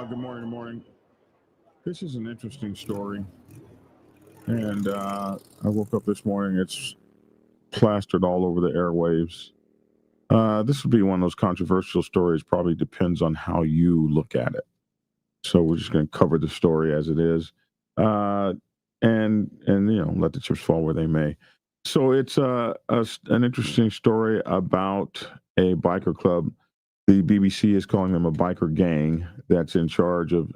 Good morning. Good morning. This is an interesting story. And I woke up this morning. It's plastered all over the airwaves. This would be one of those controversial stories. Probably depends on how you look at it. So we're just going to cover the story as it is. And let the chips fall where they may. So it's an interesting story about a biker club. The BBC is calling them a biker gang that's in charge of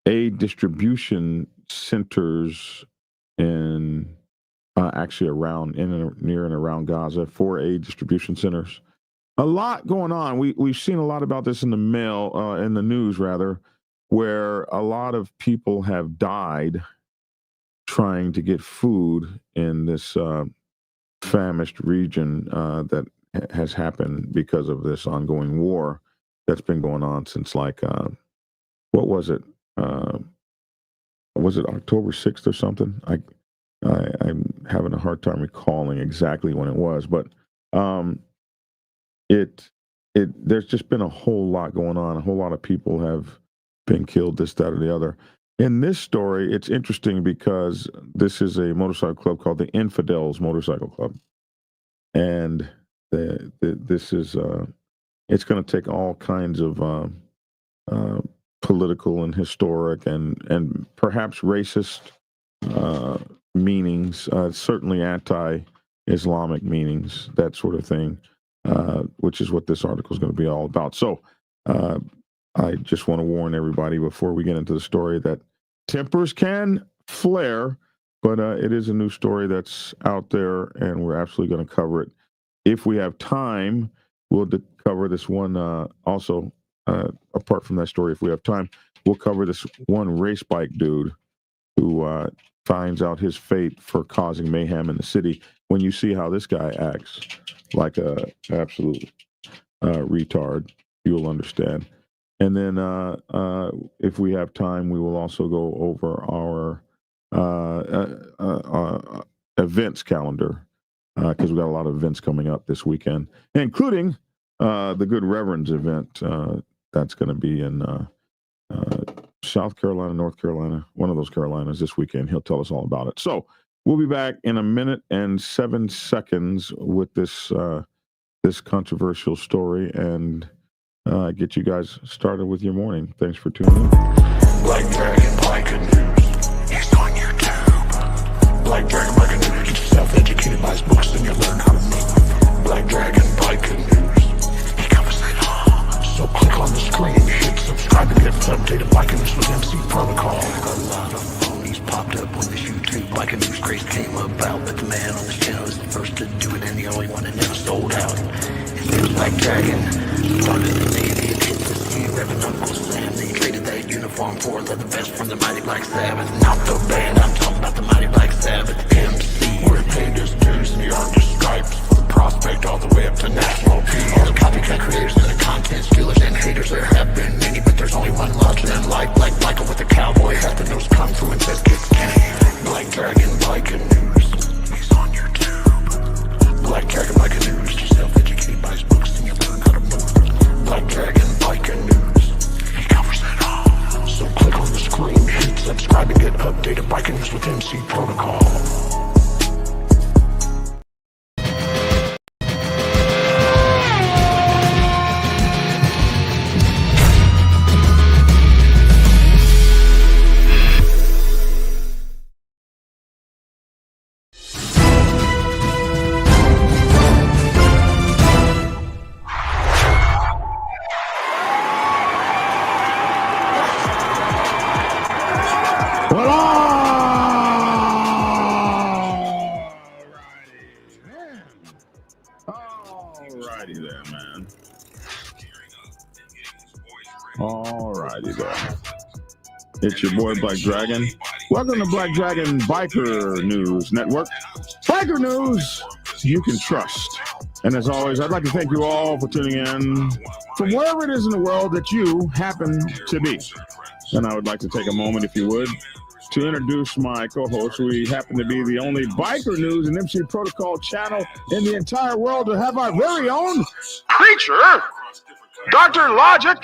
aid distribution centers in actually around near and around Gaza, 4 aid distribution centers. A lot going on. We've seen a lot about this in the news rather, where a lot of people have died trying to get food in this famished region that has happened because of this ongoing war that's been going on since what was it? Was it October 6th or something? I'm having a hard time recalling exactly when it was, but there's just been a whole lot going on. A whole lot of people have been killed, this, that, or the other. In this story, it's interesting because this is a motorcycle club called the Infidels Motorcycle Club. And this is it's going to take all kinds of political and historic and perhaps racist meanings, certainly anti-Islamic meanings, that sort of thing, which is what this article is going to be all about. So I just want to warn everybody before we get into the story that tempers can flare, but it is a new story that's out there, and we're absolutely going to cover it. If we have time, we'll cover this one also. Apart from that story, if we have time, we'll cover this one race bike dude who finds out his fate for causing mayhem in the city. When you see how this guy acts like a absolute retard, you'll understand. And then if we have time, we will also go over our events calendar, because we got a lot of events coming up this weekend, including the Good Reverend's event that's going to be in South Carolina, North Carolina, one of those Carolinas this weekend. He'll tell us all about it. So we'll be back in a minute and 7 seconds with this controversial story and get you guys started with your morning. Thanks for tuning in. Black Dragon Biker News. He's on YouTube. Black Dragon Biker News. Get yourself educated by his books and you'll learn how to move. Black Dragon Biker News. He covers it all. So click on the screen, hit subscribe to get updated Biker News with MC Protocol. A lot of phonies popped up when this YouTube Biker News craze came about, but the man on this channel is the first to do it and the only one that never sold out. His name's Black Dragon. Started in the Navy and hit the sea, revving Uncle Sam. They traded that uniform for the best from the Mighty Black Sabbath. Not the band, I'm talking about the Mighty Black Sabbath. MC, we're paid as dues and the archer stripes. From prospect all the way up to national peace. All the copycat creators and the content stealers and haters, there have been many, but there's only one left. And like Michael with the cowboy hat that knows kung fu and says kick game. Black Dragon Biker News. He's on YouTube. Black Dragon Biker News. Yourself educated by his books and you learn how to move. Black Dragon Biker News. He covers it all. So click on the screen, hit subscribe and get updated Biker News with MC Protocol. It's your boy Black Dragon. Welcome to Black Dragon Biker News Network. Biker News you can trust. And as always, I'd like to thank you all for tuning in from wherever it is in the world that you happen to be. And I would like to take a moment, if you would, to introduce my co-host. We happen to be the only Biker News and MC Protocol channel in the entire world to have our very own creature, Dr. Logic.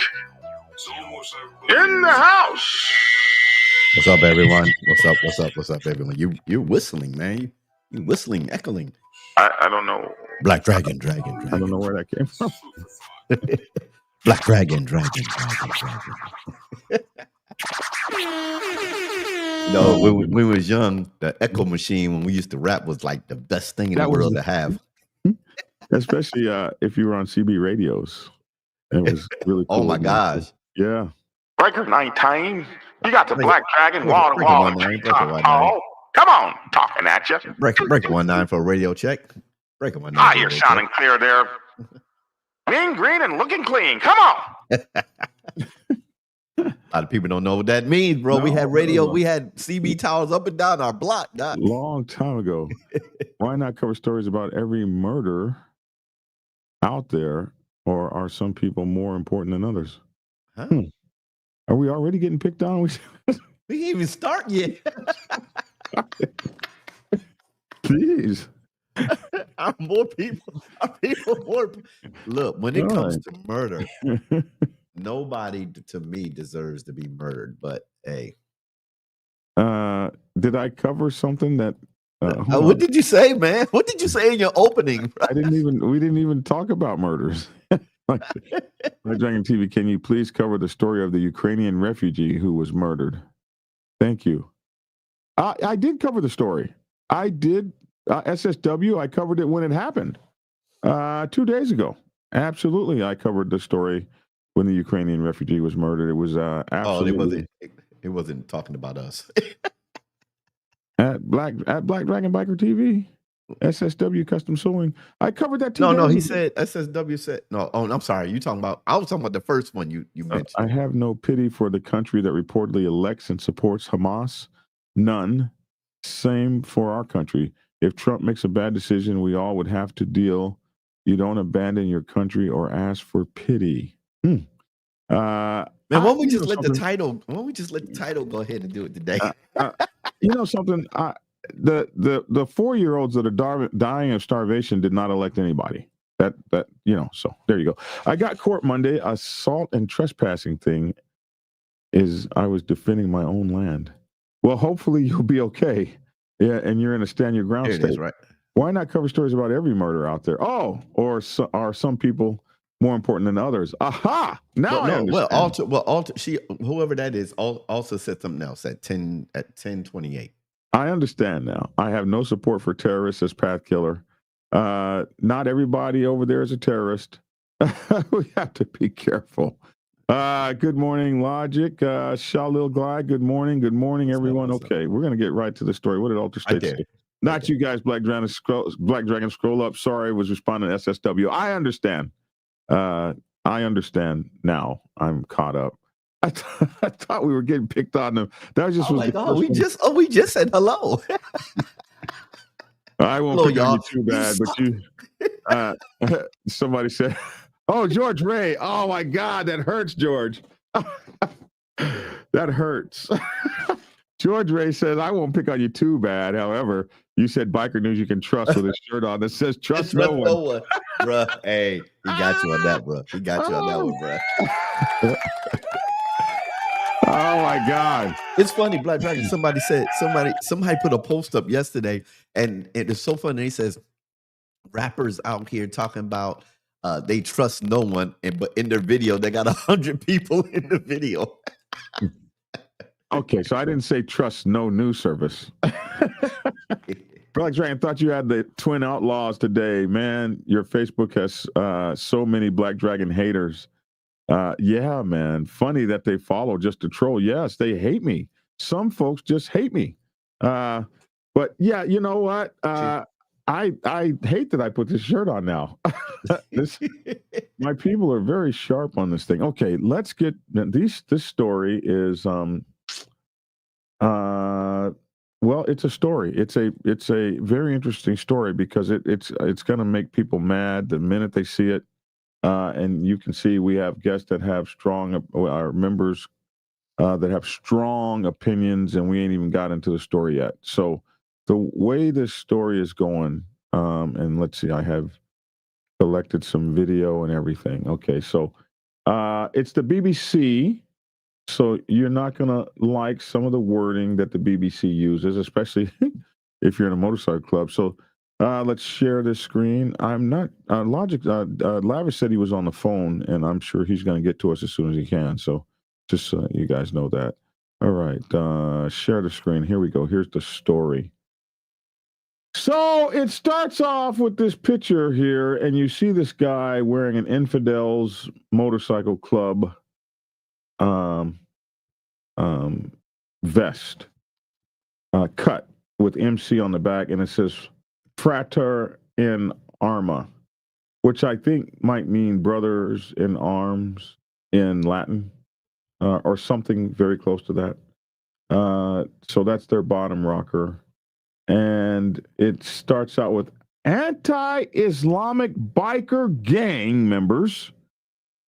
in the house. What's up, everyone? What's up, everyone? You're whistling, man. You whistling, echoing. I don't know. Black dragon. I don't know where that came from. Black dragon. No, when we was young, the echo machine when we used to rap was like the best thing in the world to have. Especially if you were on CB radios. It was really cool. Oh my gosh. Yeah. Breaker 19. You got the Black Dragon wall to wall. Come on, talking at you. Break 19 for a radio check. Break 19. Ah, you're sounding clear there. Being green and looking clean. Come on. A lot of people don't know what that means, bro. We had radio, we had CB towers up and down our block. Long time ago. Why not cover stories about every murder out there, or are some people more important than others? Huh? Are we already getting picked on? We didn't even start yet. Jeez. Our people more. Look, when it comes to murder, nobody to me deserves to be murdered. But hey, did I cover something that? What did you say, man? What did you say in your opening? We didn't even talk about murders. Like Dragon TV, can you please cover the story of the Ukrainian refugee who was murdered? Thank you. I did cover the story. I did. SSW, I covered it when it happened 2 days ago. Absolutely, I covered the story when the Ukrainian refugee was murdered. It was absolutely. It wasn't talking about us. at Black Dragon Biker TV, SSW Custom Sewing. I covered that. No, he said SSW said no. Oh, I'm sorry. I was talking about the first one you mentioned. I have no pity for the country that reportedly elects and supports Hamas. None. Same for our country. If Trump makes a bad decision, we all would have to deal. You don't abandon your country or ask for pity. Man, why don't we just let the title? Why don't we just let the title go ahead and do it today? You know something? The 4-year-olds that are dying of starvation did not elect anybody. That So there you go. I got court Monday. Assault and trespassing thing is I was defending my own land. Well, hopefully you'll be okay. Yeah, and you're in a stand your ground state. Is, right? Why not cover stories about every murder out there? Oh, or are some people more important than others? Aha! Now I understand. Whoever that is, also said something else at 10:28. I understand now. I have no support for terrorists as path killer. Not everybody over there is a terrorist. We have to be careful. Good morning, Logic. Shalil Glide, good morning. Good morning, everyone. Okay, we're going to get right to the story. What did Alter State say? Not you guys, Black Dragon, scroll up. Sorry, I was responding to SSW. I understand. I understand now. I'm caught up. I thought we were getting picked on them. That just was we just said hello. I won't pick on you too bad, but somebody said, oh, George Ray. Oh my God, that hurts, George. That hurts. George Ray says, I won't pick on you too bad. However, you said biker news you can trust with a shirt on that says trust no one. Bruh. Hey, he got you on that, bro. He got you on that one, bro. Oh my God. It's funny, Black Dragon. Somebody put a post up yesterday, and it is so funny. He says, rappers out here talking about they trust no one, but in their video, they got 100 people in the video. Okay, so I didn't say trust no news service. Black Dragon, thought you had the Twin Outlaws today. Man, your Facebook has so many Black Dragon haters. Yeah, man. Funny that they follow just to troll. Yes, they hate me. Some folks just hate me. But yeah, you know what? I hate that I put this shirt on now. My people are very sharp on this thing. Okay, let's get this story is well, it's a story. It's a very interesting story because it's going to make people mad the minute they see it. And you can see we have guests that have our members that have strong opinions, and we ain't even got into the story yet. So the way this story is going, and let's see, I have collected some video and everything. Okay, so it's the BBC So you're not going to like some of the wording that the BBC uses, especially if you're in a motorcycle club. So let's share this screen. I'm not Lavish said he was on the phone, and I'm sure he's going to get to us as soon as he can. So just so you guys know that. All right, share the screen. Here we go. Here's the story. So it starts off with this picture here, and you see this guy wearing an Infidels Motorcycle Club vest, cut with MC on the back, and it says Frater in Arma, which I think might mean brothers in arms in Latin, or something very close to that. So that's their bottom rocker. And it starts out with anti-Islamic biker gang members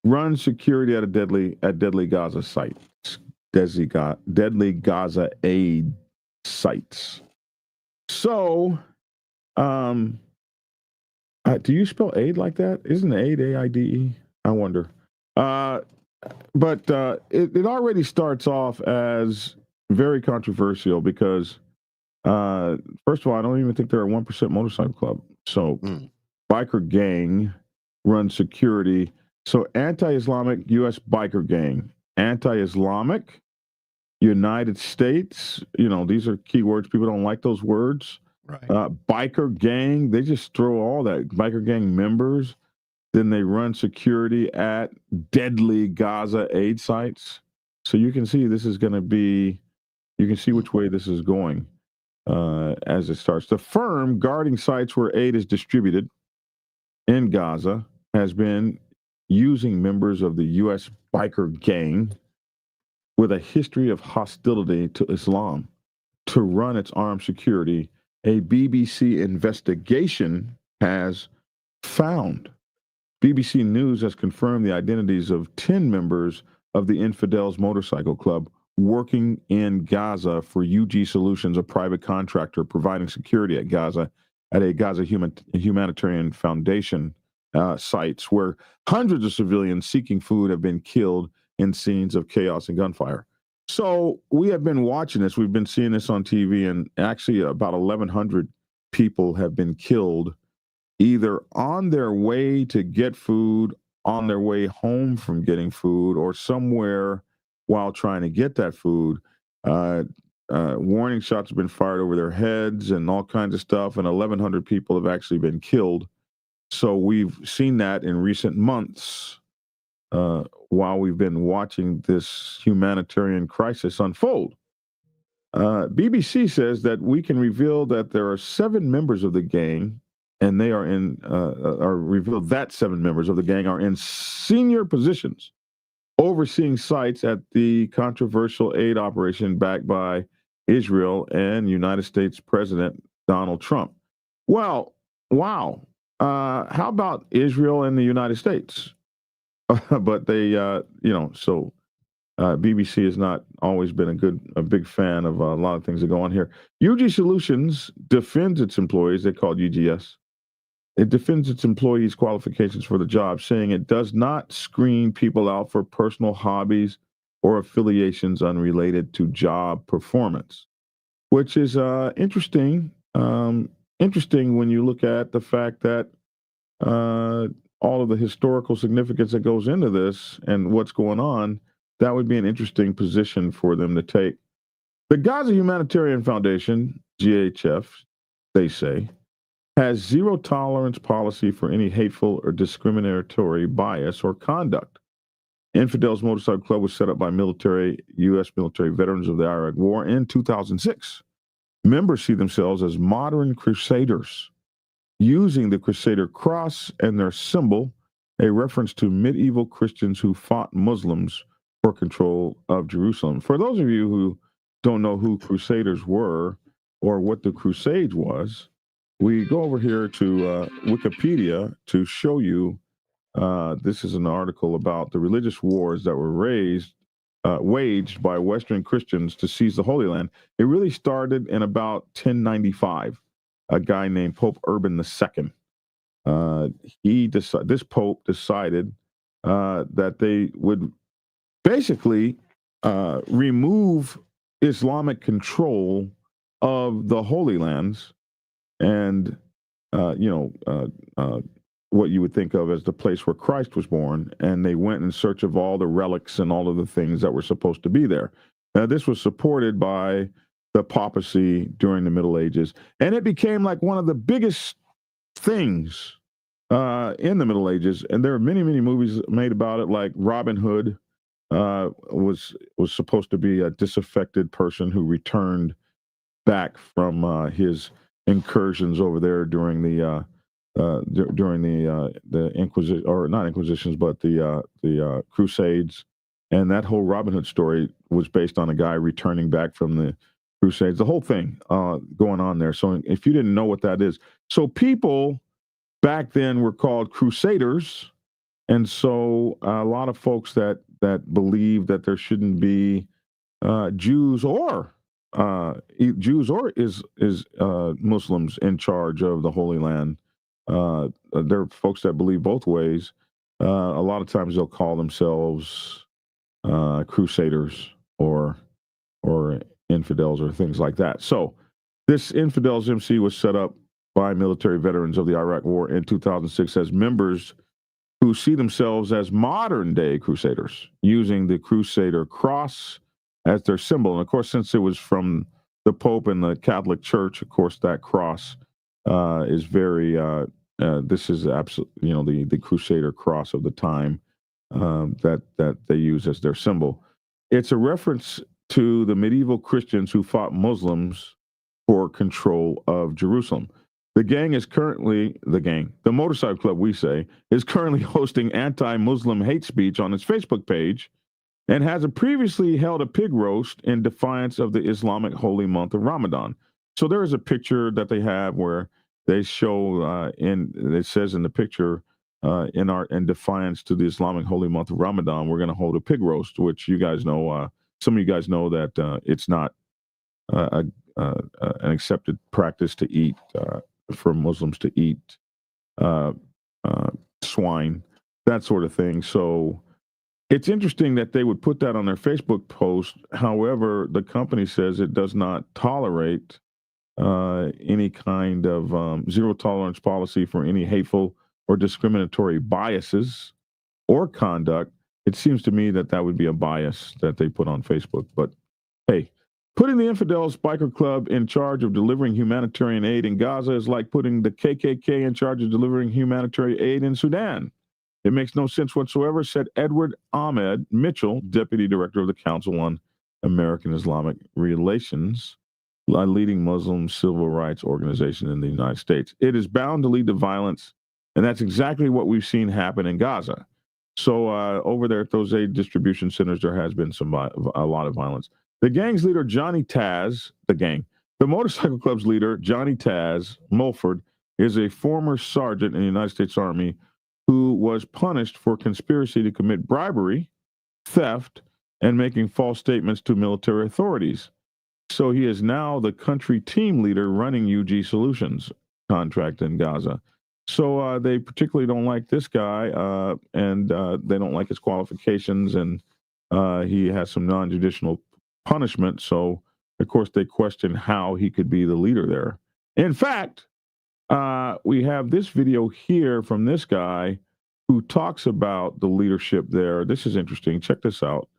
run security at a deadly Gaza site. Deadly Gaza aid sites. So, do you spell aid like that? Isn't aid A-I-D-E? I wonder. But it already starts off as very controversial because, first of all, I don't even think they're a 1% motorcycle club. So, biker gang runs security. So, anti-Islamic U.S. biker gang, anti-Islamic United States, these are keywords. People don't like those words. Right. Biker gang, they just throw all that. Biker gang members. Then they run security at deadly Gaza aid sites. So you can see this is going to be, you can see which way this is going as it starts. The firm guarding sites where aid is distributed in Gaza has been using members of the U.S. biker gang with a history of hostility to Islam to run its armed security, a BBC investigation has found. BBC News has confirmed the identities of 10 members of the Infidels Motorcycle Club working in Gaza for UG Solutions, a private contractor providing security at Gaza at a Gaza Humanitarian Foundation sites where hundreds of civilians seeking food have been killed in scenes of chaos and gunfire. So we have been watching this. We've been seeing this on TV, and actually about 1,100 people have been killed either on their way to get food, on their way home from getting food, or somewhere while trying to get that food. Warning shots have been fired over their heads and all kinds of stuff, and 1,100 people have actually been killed. So we've seen that in recent months while we've been watching this humanitarian crisis unfold. BBC says that we can reveal that there are 7 members of the gang, and they are revealed that 7 members of the gang are in senior positions overseeing sites at the controversial aid operation backed by Israel and United States President Donald Trump. Well, wow. How about Israel and the United States? But they, so BBC has not always been a big fan of a lot of things that go on here. UG Solutions defends its employees. They call it UGS. It defends its employees' qualifications for the job, saying it does not screen people out for personal hobbies or affiliations unrelated to job performance, which is interesting. Interesting when you look at the fact that all of the historical significance that goes into this and what's going on. That would be an interesting position for them to take. The Gaza Humanitarian Foundation, GHF, they say, has zero tolerance policy for any hateful or discriminatory bias or conduct. Infidels Motorcycle Club was set up by U.S. military veterans of the Iraq War in 2006. Members see themselves as modern crusaders, using the Crusader cross and their symbol, a reference to medieval Christians who fought Muslims for control of Jerusalem. For those of you who don't know who Crusaders were or what the Crusades was, we go over here to Wikipedia to show you. This is an article about the religious wars that were waged by Western Christians to seize the Holy Land. It really started in about 1095. A guy named Pope Urban II. This Pope decided that they would basically remove Islamic control of the Holy Lands and what you would think of as the place where Christ was born, and they went in search of all the relics and all of the things that were supposed to be there. Now, this was supported by the papacy during the Middle Ages, and it became like one of the biggest things in the Middle Ages. And there are many, many movies made about it, like Robin Hood was supposed to be a disaffected person who returned back from his incursions over there during the Inquisition, or not Inquisitions, but the Crusades, and that whole Robin Hood story was based on a guy returning back from the Crusades. The whole thing going on there. So if you didn't know what that is, so people back then were called Crusaders, and so a lot of folks that believe that there shouldn't be Jews or Muslims in charge of the Holy Land. There are folks that believe both ways. A lot of times they'll call themselves Crusaders or infidels or things like that. So this Infidels MC was set up by military veterans of the Iraq War in 2006 as members who see themselves as modern day Crusaders, using the Crusader cross as their symbol. And of course, since it was from the Pope and the Catholic Church, of course, that cross is very, this is absolutely, the Crusader cross of the time that they use as their symbol. It's a reference to the medieval Christians who fought Muslims for control of Jerusalem. The Motorcycle Club, we say, is currently hosting anti-Muslim hate speech on its Facebook page and has previously held a pig roast in defiance of the Islamic holy month of Ramadan. So there is a picture that they have where they show, it says in the picture, in defiance to the Islamic holy month of Ramadan, we're going to hold a pig roast, which you guys know, some of you guys know that it's not an accepted practice to eat, for Muslims to eat swine, that sort of thing. So it's interesting that they would put that on their Facebook post. However, the company says it does not tolerate any kind of zero tolerance policy for any hateful or discriminatory biases or conduct. It seems to me that would be a bias that they put on Facebook. But hey, putting the Infidels Biker Club in charge of delivering humanitarian aid in Gaza is like putting the KKK in charge of delivering humanitarian aid in Sudan. It makes no sense whatsoever, said Edward Ahmed Mitchell, Deputy Director of the Council on American Islamic Relations, a leading Muslim civil rights organization in the United States. It is bound to lead to violence, and that's exactly what we've seen happen in Gaza. So over there at those aid distribution centers, there has been a lot of violence. The gang's leader, the Motorcycle Club's leader, Johnny Taz Mulford, is a former sergeant in the United States Army who was punished for conspiracy to commit bribery, theft, and making false statements to military authorities. So he is now the country team leader running UG Solutions contract in Gaza. So they particularly don't like this guy, and they don't like his qualifications, and he has some non-judicial punishment. So, of course, they question how he could be the leader there. In fact, we have this video here from this guy who talks about the leadership there. This is interesting. Check this out.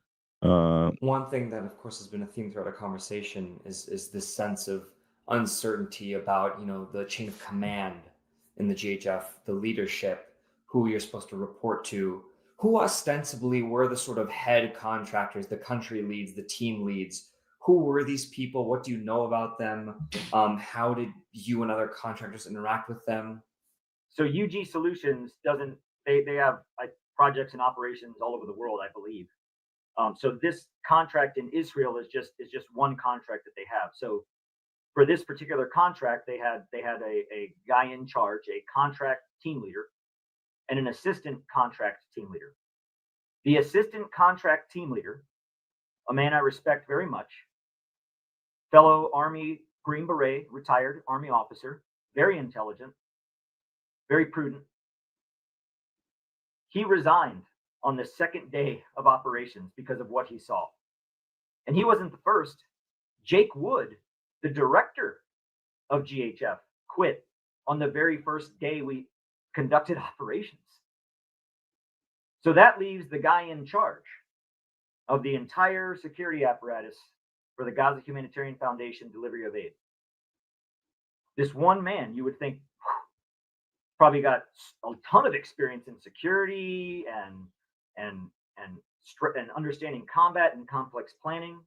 One thing that, of course, has been a theme throughout our conversation is this sense of uncertainty about, the chain of command in the GHF, the leadership, who you're supposed to report to, who ostensibly were the sort of head contractors, the country leads, the team leads. Who were these people? What do you know about them? How did you and other contractors interact with them? So UG Solutions they have projects and operations all over the world, I believe. So this contract in Israel is just one contract that they have. So for this particular contract, they had a guy in charge, a contract team leader, and an assistant contract team leader. The assistant contract team leader, a man I respect very much, fellow Army Green Beret, retired Army officer, very intelligent, very prudent. He resigned on the second day of operations because of what he saw. And he wasn't the first. Jake Wood, the director of GHF, quit on the very first day we conducted operations. So that leaves the guy in charge of the entire security apparatus for the Gaza Humanitarian Foundation delivery of aid. This one man, you would think, probably got a ton of experience in security and understanding combat and complex planning.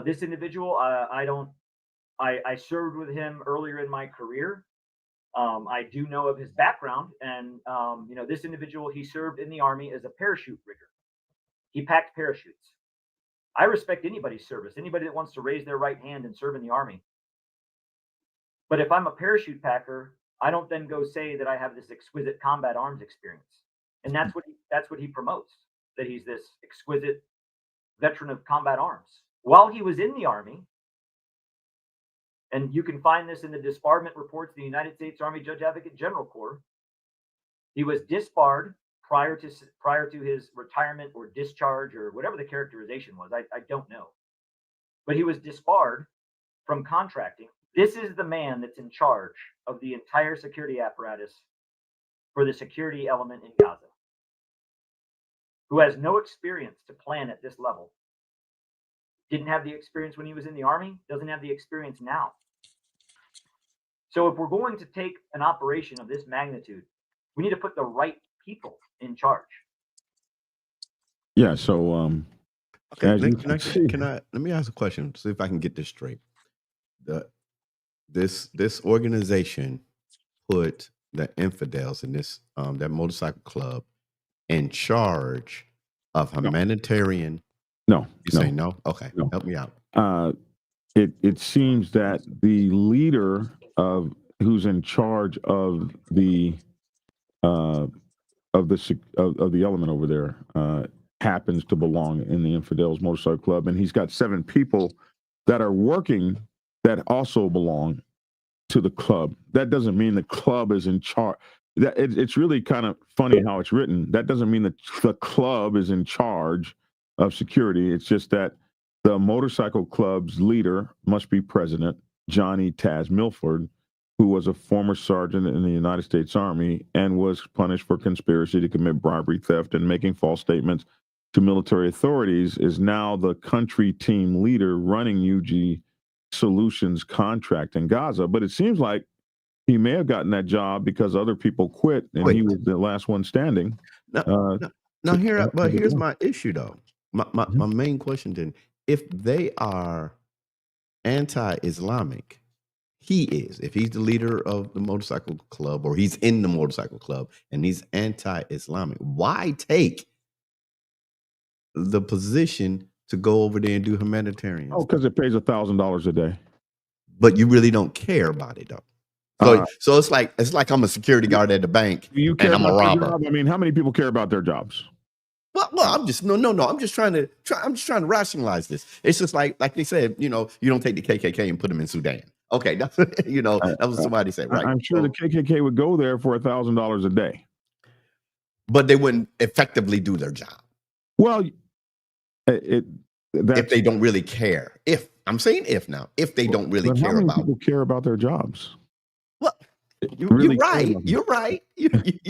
This individual, I served with him earlier in my career. I do know of his background, and this individual, he served in the Army as a parachute rigger. He packed parachutes. I respect anybody's service, anybody that wants to raise their right hand and serve in the Army. But if I'm a parachute packer, I don't then go say that I have this exquisite combat arms experience. And that's what he promotes, that he's this exquisite veteran of combat arms. While he was in the Army, and you can find this in the disbarment reports of the United States Army Judge Advocate General Corps, he was disbarred prior to his retirement or discharge or whatever the characterization was. I don't know. But he was disbarred from contracting. This is the man that's in charge of the entire security apparatus for the security element in Gaza, who has no experience to plan at this level. Didn't have the experience when he was in the Army, doesn't have the experience now. So if we're going to take an operation of this magnitude, we need to put the right people in charge. Yeah. So, Okay, as you can I let me ask a question, see if I can get this straight. This organization put the Infidels in this that motorcycle club in charge of humanitarian. No, You say no? Okay, No. help me out. It seems that the leader of who's in charge of the element over there happens to belong in the Infidels Motorcycle Club, and he's got 7 people that are working that also belong to the club. That doesn't mean the club is in charge. It's really kind of funny how it's written. That doesn't mean that the club is in charge of security. It's just that the motorcycle club's leader must be President Johnny Taz Milford, who was a former sergeant in the United States Army and was punished for conspiracy to commit bribery, theft, and making false statements to military authorities, is now the country team leader running UG Solutions contract in Gaza. But it seems like he may have gotten that job because other people quit and he was the last one standing. Now here's my issue though. My main question then, if they are anti-Islamic, if he's the leader of the motorcycle club or he's in the motorcycle club and he's anti-Islamic, why take the position to go over there and do humanitarian? Oh, because it pays $1,000 a day. But you really don't care about it though. So it's like I'm a security guard at the bank and I'm a robber. I mean, how many people care about their jobs? Well, I'm just no. I'm just trying to rationalize this. It's just like they said, you don't take the KKK and put them in Sudan. Okay, that's that was somebody said, right? I'm sure the KKK would go there for $1,000 a day, but they wouldn't effectively do their job. Well, if they don't really care. If they don't really care how many about people care about their jobs. Well, you're right. You're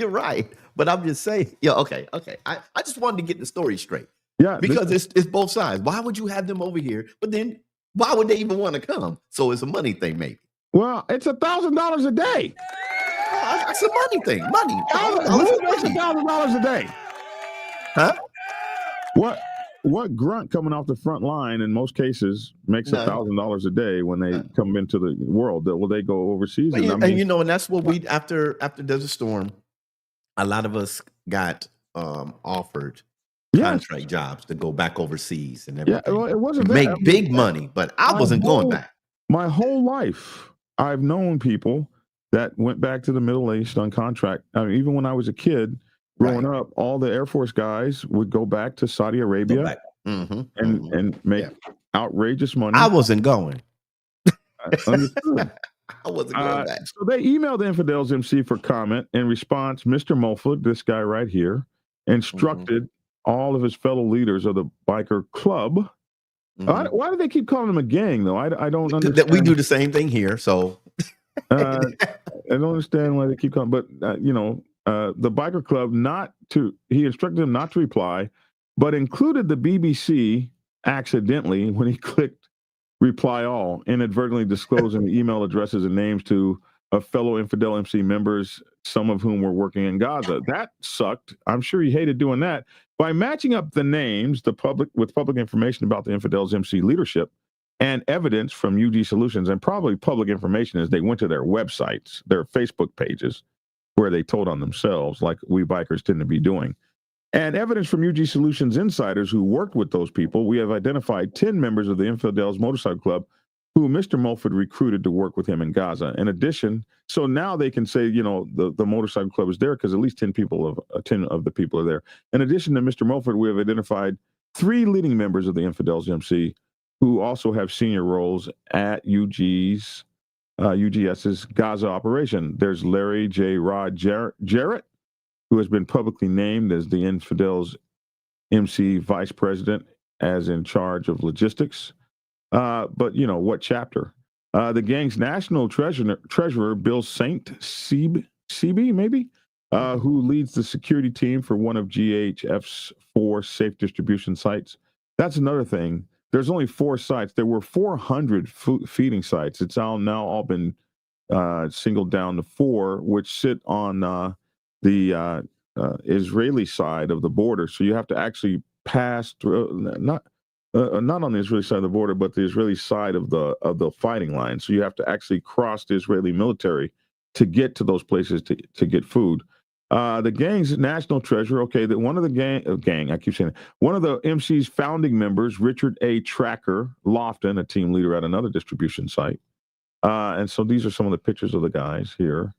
right. But I'm just saying, okay. I just wanted to get the story straight. Yeah, because it's both sides. Why would you have them over here? But then why would they even want to come? So it's a money thing, maybe. Well, it's $1,000 a day. It's a money thing. Money. Who makes $1,000 a day? Huh? What grunt coming off the front line in most cases makes $1,000 a day when they come into the world? Will they go overseas? And that's what we after Desert Storm, a lot of us got offered contract jobs to go back overseas and everything. Yeah, well, it wasn't make big money, but I wasn't going back. My whole life, I've known people that went back to the Middle East on contract. I mean, even when I was a kid, growing up, all the Air Force guys would go back to Saudi Arabia and make outrageous money. I wasn't going. Understood. I wasn't going back. So they emailed Infidels MC for comment. In response, Mr. Mulford, this guy right here, instructed all of his fellow leaders of the biker club Mhm. Why do they keep calling them a gang, though? I don't That understand. we do the same thing here. So I don't understand why they keep calling. But the biker club he instructed them not to reply, but included the BBC accidentally when he clicked reply all, inadvertently disclosing the email addresses and names of fellow Infidel MC members, some of whom were working in Gaza. That sucked. I'm sure he hated doing that. By matching up the names, with public information about the Infidels MC leadership and evidence from UG Solutions, and probably public information as they went to their websites, their Facebook pages, where they told on themselves, like we bikers tend to be doing. And evidence from UG Solutions insiders who worked with those people, we have identified 10 members of the Infidels Motorcycle Club who Mr. Mulford recruited to work with him in Gaza. In addition, so now they can say, the motorcycle club is there because at least 10 of the people are there. In addition to Mr. Mulford, we have identified 3 leading members of the Infidels MC who also have senior roles at UGS's Gaza operation. There's Larry J. Rod Jarrett, who has been publicly named as the Infidels MC vice president, as in charge of logistics. But what chapter? The gang's national treasurer, Bill Saint CB, maybe, who leads the security team for one of GHF's 4 safe distribution sites. That's another thing. There's only 4 sites. There were 400 feeding sites. It's now all been singled down to 4, which sit on the Israeli side of the border. So you have to actually pass through, not on the Israeli side of the border, but the Israeli side of the fighting line. So you have to actually cross the Israeli military to get to those places to get food. The gang's national treasurer, one of the I keep saying it, one of the MC's founding members, Richard A. Tracker Lofton, a team leader at another distribution site. And so these are some of the pictures of the guys here.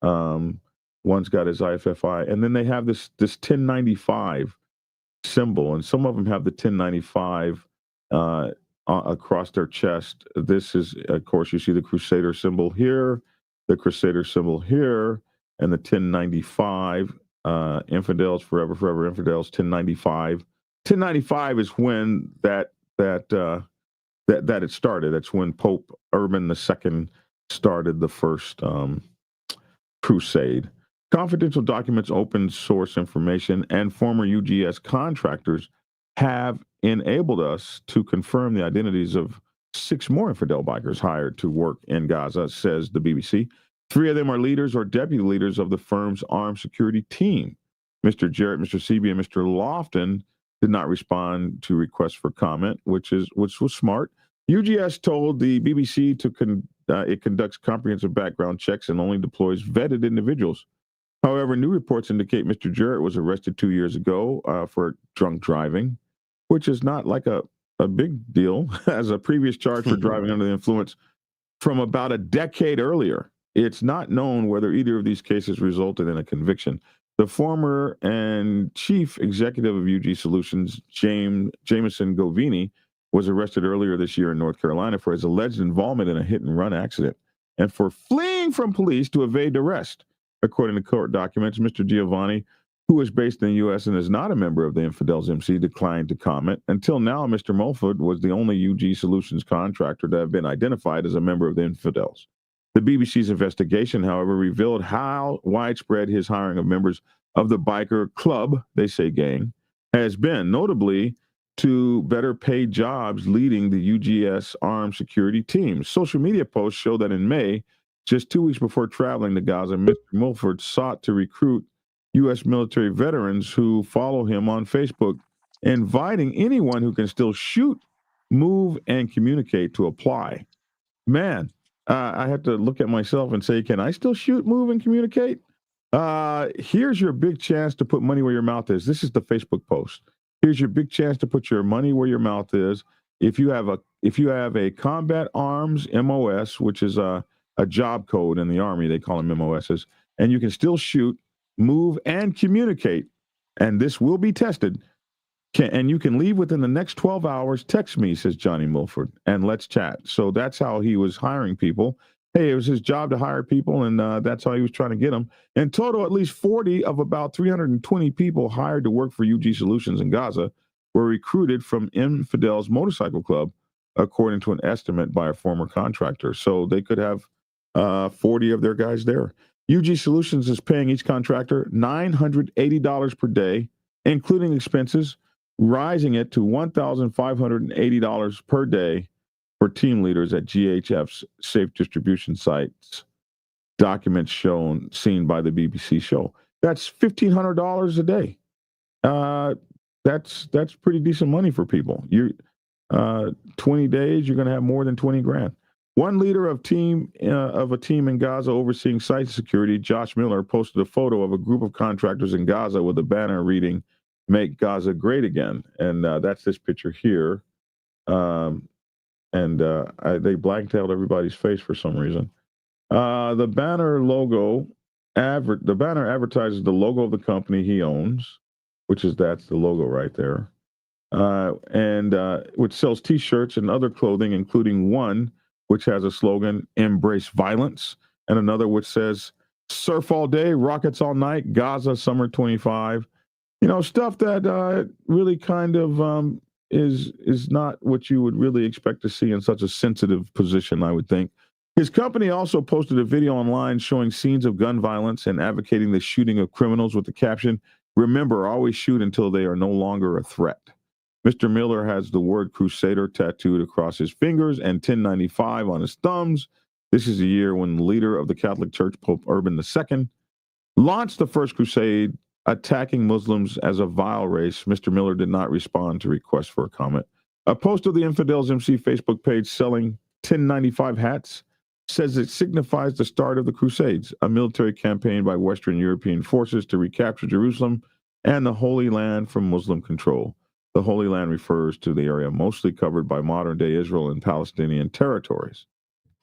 One's got his IFFI, and then they have this 1095 symbol, and some of them have the 1095 across their chest. This is, of course, you see the Crusader symbol here, the Crusader symbol here, and the 1095. Infidels forever, forever. Infidels 1095. 1095 is when that it started. That's when Pope Urban II started the first crusade. Confidential documents, open source information, and former UGS contractors have enabled us to confirm the identities of 6 more infidel bikers hired to work in Gaza, says the BBC. 3 of them are leaders or deputy leaders of the firm's armed security team. Mr. Jarrett, Mr. Seaby, and Mr. Lofton did not respond to requests for comment, which was smart. UGS told the BBC it conducts comprehensive background checks and only deploys vetted individuals. However, new reports indicate Mr. Jarrett was arrested 2 years ago for drunk driving, which is not like a big deal, as a previous charge for driving under the influence from about a decade earlier. It's not known whether either of these cases resulted in a conviction. The former and chief executive of UG Solutions, Jameson Govini, was arrested earlier this year in North Carolina for his alleged involvement in a hit-and-run accident and for fleeing from police to evade arrest. According to court documents, Mr. Giovanni, who is based in the U.S. and is not a member of the Infidels MC, declined to comment. Until now, Mr. Mulford was the only UG Solutions contractor to have been identified as a member of the Infidels. The BBC's investigation, however, revealed how widespread his hiring of members of the biker club, they say gang, has been, notably to better paid jobs leading the UGS armed security teams. Social media posts show that in May, just 2 weeks before traveling to Gaza, Mr. Mulford sought to recruit U.S. military veterans who follow him on Facebook, inviting anyone who can still shoot, move, and communicate to apply. Man, I have to look at myself and say, can I still shoot, move, and communicate? Here's your big chance to put money where your mouth is. This is the Facebook post. Here's your big chance to put your money where your mouth is. If you have a combat arms MOS, which is a job code in the Army, they call them MOSs, and you can still shoot, move, and communicate, and this will be tested, and you can leave within the next 12 hours, text me, says Johnny Mulford, and let's chat. So that's how he was hiring people. Hey, it was his job to hire people, and that's how he was trying to get them. In total, at least 40 of about 320 people hired to work for UG Solutions in Gaza were recruited from Infidels Motorcycle Club, according to an estimate by a former contractor. So they could have 40 of their guys there. UG Solutions is paying each contractor $980 per day, including expenses, rising it to $1,580 per day for team leaders at GHF's safe distribution sites. Documents seen by the BBC show. That's $1,500 a day. That's pretty decent money for people. 20 days, you're going to have more than 20 grand. One leader of a team in Gaza overseeing site security, Josh Miller, posted a photo of a group of contractors in Gaza with a banner reading, "Make Gaza Great Again." And that's this picture here. They blanked out everybody's face for some reason. The banner advertises the logo of the company he owns, that's the logo right there. Which sells T-shirts and other clothing, including one which has a slogan, "Embrace Violence," and another which says, "Surf all day, rockets all night, Gaza summer 25." Stuff that really kind of is not what you would really expect to see in such a sensitive position, I would think. His company also posted a video online showing scenes of gun violence and advocating the shooting of criminals with the caption, "Remember, always shoot until they are no longer a threat." Mr. Miller has the word Crusader tattooed across his fingers and 1095 on his thumbs. This is the year when the leader of the Catholic Church, Pope Urban II, launched the First Crusade, attacking Muslims as a vile race. Mr. Miller did not respond to requests for a comment. A post of the Infidels MC Facebook page selling 1095 hats says it signifies the start of the Crusades, a military campaign by Western European forces to recapture Jerusalem and the Holy Land from Muslim control. The Holy Land refers to the area mostly covered by modern-day Israel and Palestinian territories.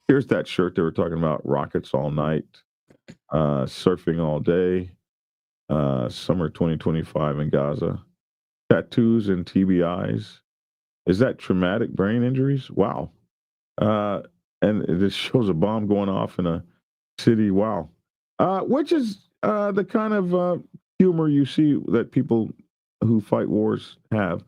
Here's that shirt they were talking about, rockets all night, surfing all day, summer 2025 in Gaza, tattoos and TBIs. Is that traumatic brain injuries? Wow. And this shows a bomb going off in a city. Wow. Which is the kind of humor you see that people who fight wars have.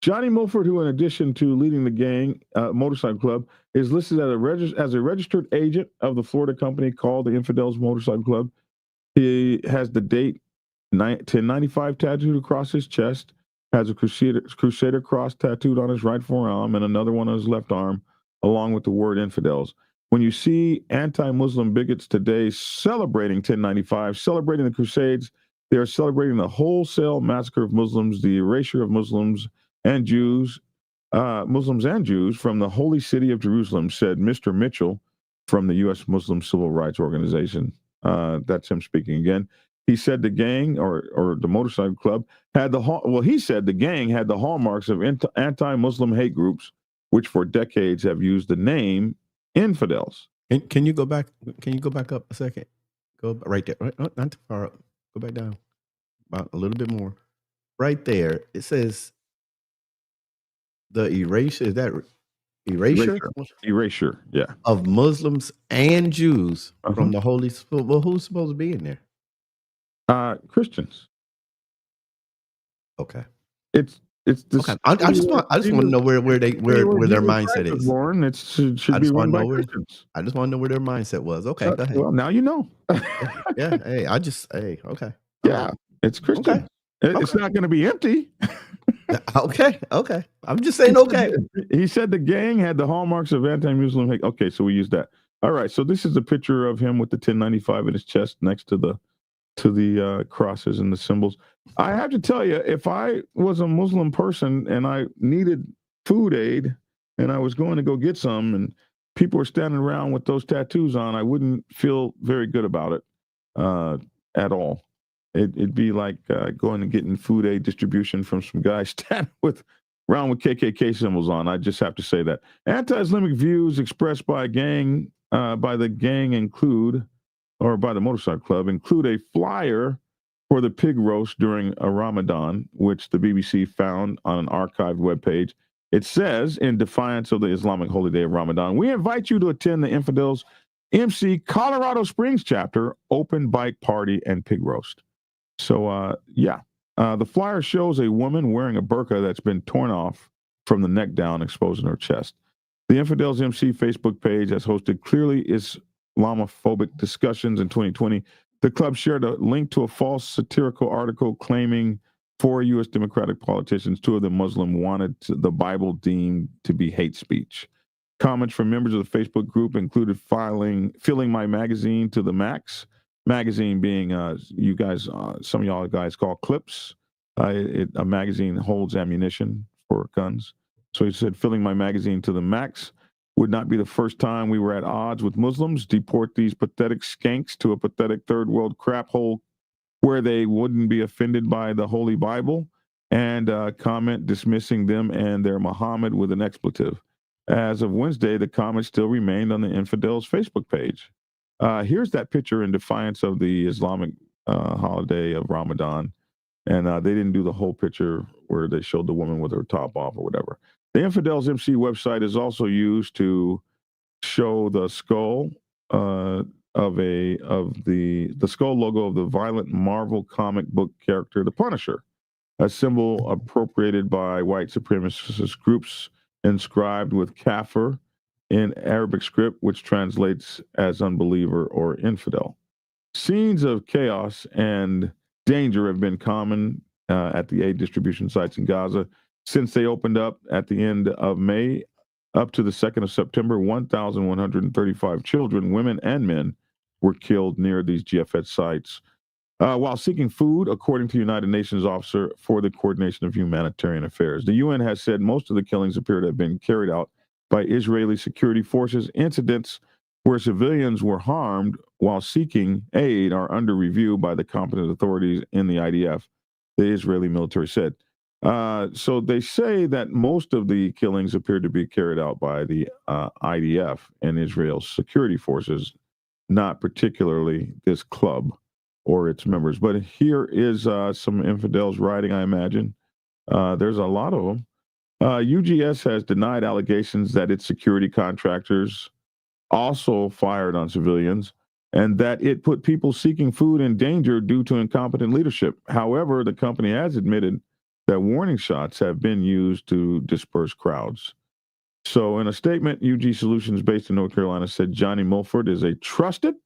Johnny Mulford, who in addition to leading the gang motorcycle club, is listed as a registered agent of the Florida company called the Infidels Motorcycle Club. He has the date 1095 tattooed across his chest, has a Crusader cross tattooed on his right forearm and another one on his left arm, along with the word infidels. When you see anti-Muslim bigots today celebrating 1095, celebrating the Crusades, they are celebrating the wholesale massacre of Muslims, the erasure of Muslims and Jews from the holy city of Jerusalem, said Mr. Mitchell from the U.S. Muslim Civil Rights Organization. That's him speaking again. He said the gang or the motorcycle club he said the gang had the hallmarks of anti-Muslim hate groups, which for decades have used the name infidels. Can you go back? Can you go back up a second? Go right there. Right, not too far up. Go back down. About a little bit more. Right there. It says the erasure. Is that erasure? Erasure, yeah. Of Muslims and Jews from the holy. Well, who's supposed to be in there? Christians. Okay. It's this. Okay. I just want to know where their mindset is. Born, it should be run by Christians. I just want to know where their mindset was. Okay, go ahead. Well, now you know. Yeah. Hey, okay. Yeah, it's Christian. Okay. It's not going to be empty. Okay. I'm just saying. Okay. He said the gang had the hallmarks of anti-Muslim hate. Okay, so we use that. All right. So this is a picture of him with the 1095 in his chest next to the crosses and the symbols. I have to tell you, if I was a Muslim person and I needed food aid and I was going to go get some and people were standing around with those tattoos on, I wouldn't feel very good about it at all. It'd be like going and getting food aid distribution from some guy standing around with KKK symbols on. I just have to say that. Anti-Islamic views expressed by the gang include, or by the motorcycle club, include a flyer for the pig roast during a Ramadan, which the BBC found on an archived webpage. It says, in defiance of the Islamic holy day of Ramadan, we invite you to attend the Infidels MC Colorado Springs chapter, open bike party and pig roast. So, yeah, The flyer shows a woman wearing a burqa that's been torn off from the neck down, exposing her chest. The Infidels MC Facebook page has hosted clearly Islamophobic discussions in 2020. The club shared a link to a false satirical article claiming 4 U.S. Democratic politicians, 2 of them Muslim, wanted the Bible deemed to be hate speech. Comments from members of the Facebook group included filling my magazine to the max. Magazine being you guys, some of y'all guys call clips. A magazine holds ammunition for guns. So he said, filling my magazine to the max. Would not be the first time we were at odds with Muslims. Deport these pathetic skanks to a pathetic third world crap hole where they wouldn't be offended by the Holy Bible, and comment dismissing them and their Muhammad with an expletive. As of Wednesday, the comment still remained on the Infidels Facebook page. Here's that picture in defiance of the Islamic holiday of Ramadan. And they didn't do the whole picture where they showed the woman with her top off or whatever. The Infidels MC website is also used to show the skull of the skull logo of the violent Marvel comic book character, the Punisher, a symbol appropriated by white supremacist groups, inscribed with kafir in Arabic script, which translates as unbeliever or infidel. Scenes of chaos and danger have been common at the aid distribution sites in Gaza since they opened up at the end of May. Up to the 2nd of September, 1,135 children, women, and men were killed near these GFS sites while seeking food, according to United Nations Officer for the Coordination of Humanitarian Affairs. The UN has said most of the killings appear to have been carried out by Israeli security forces. Incidents where civilians were harmed while seeking aid are under review by the competent authorities in the IDF, the Israeli military said. So they say that most of the killings appear to be carried out by the IDF and Israel's security forces, not particularly this club or its members. But here is some infidels writing, I imagine. There's a lot of them. UGS has denied allegations that its security contractors also fired on civilians and that it put people seeking food in danger due to incompetent leadership. However, the company has admitted that warning shots have been used to disperse crowds. So in a statement, UG Solutions, based in North Carolina, said Johnny Mulford is a trusted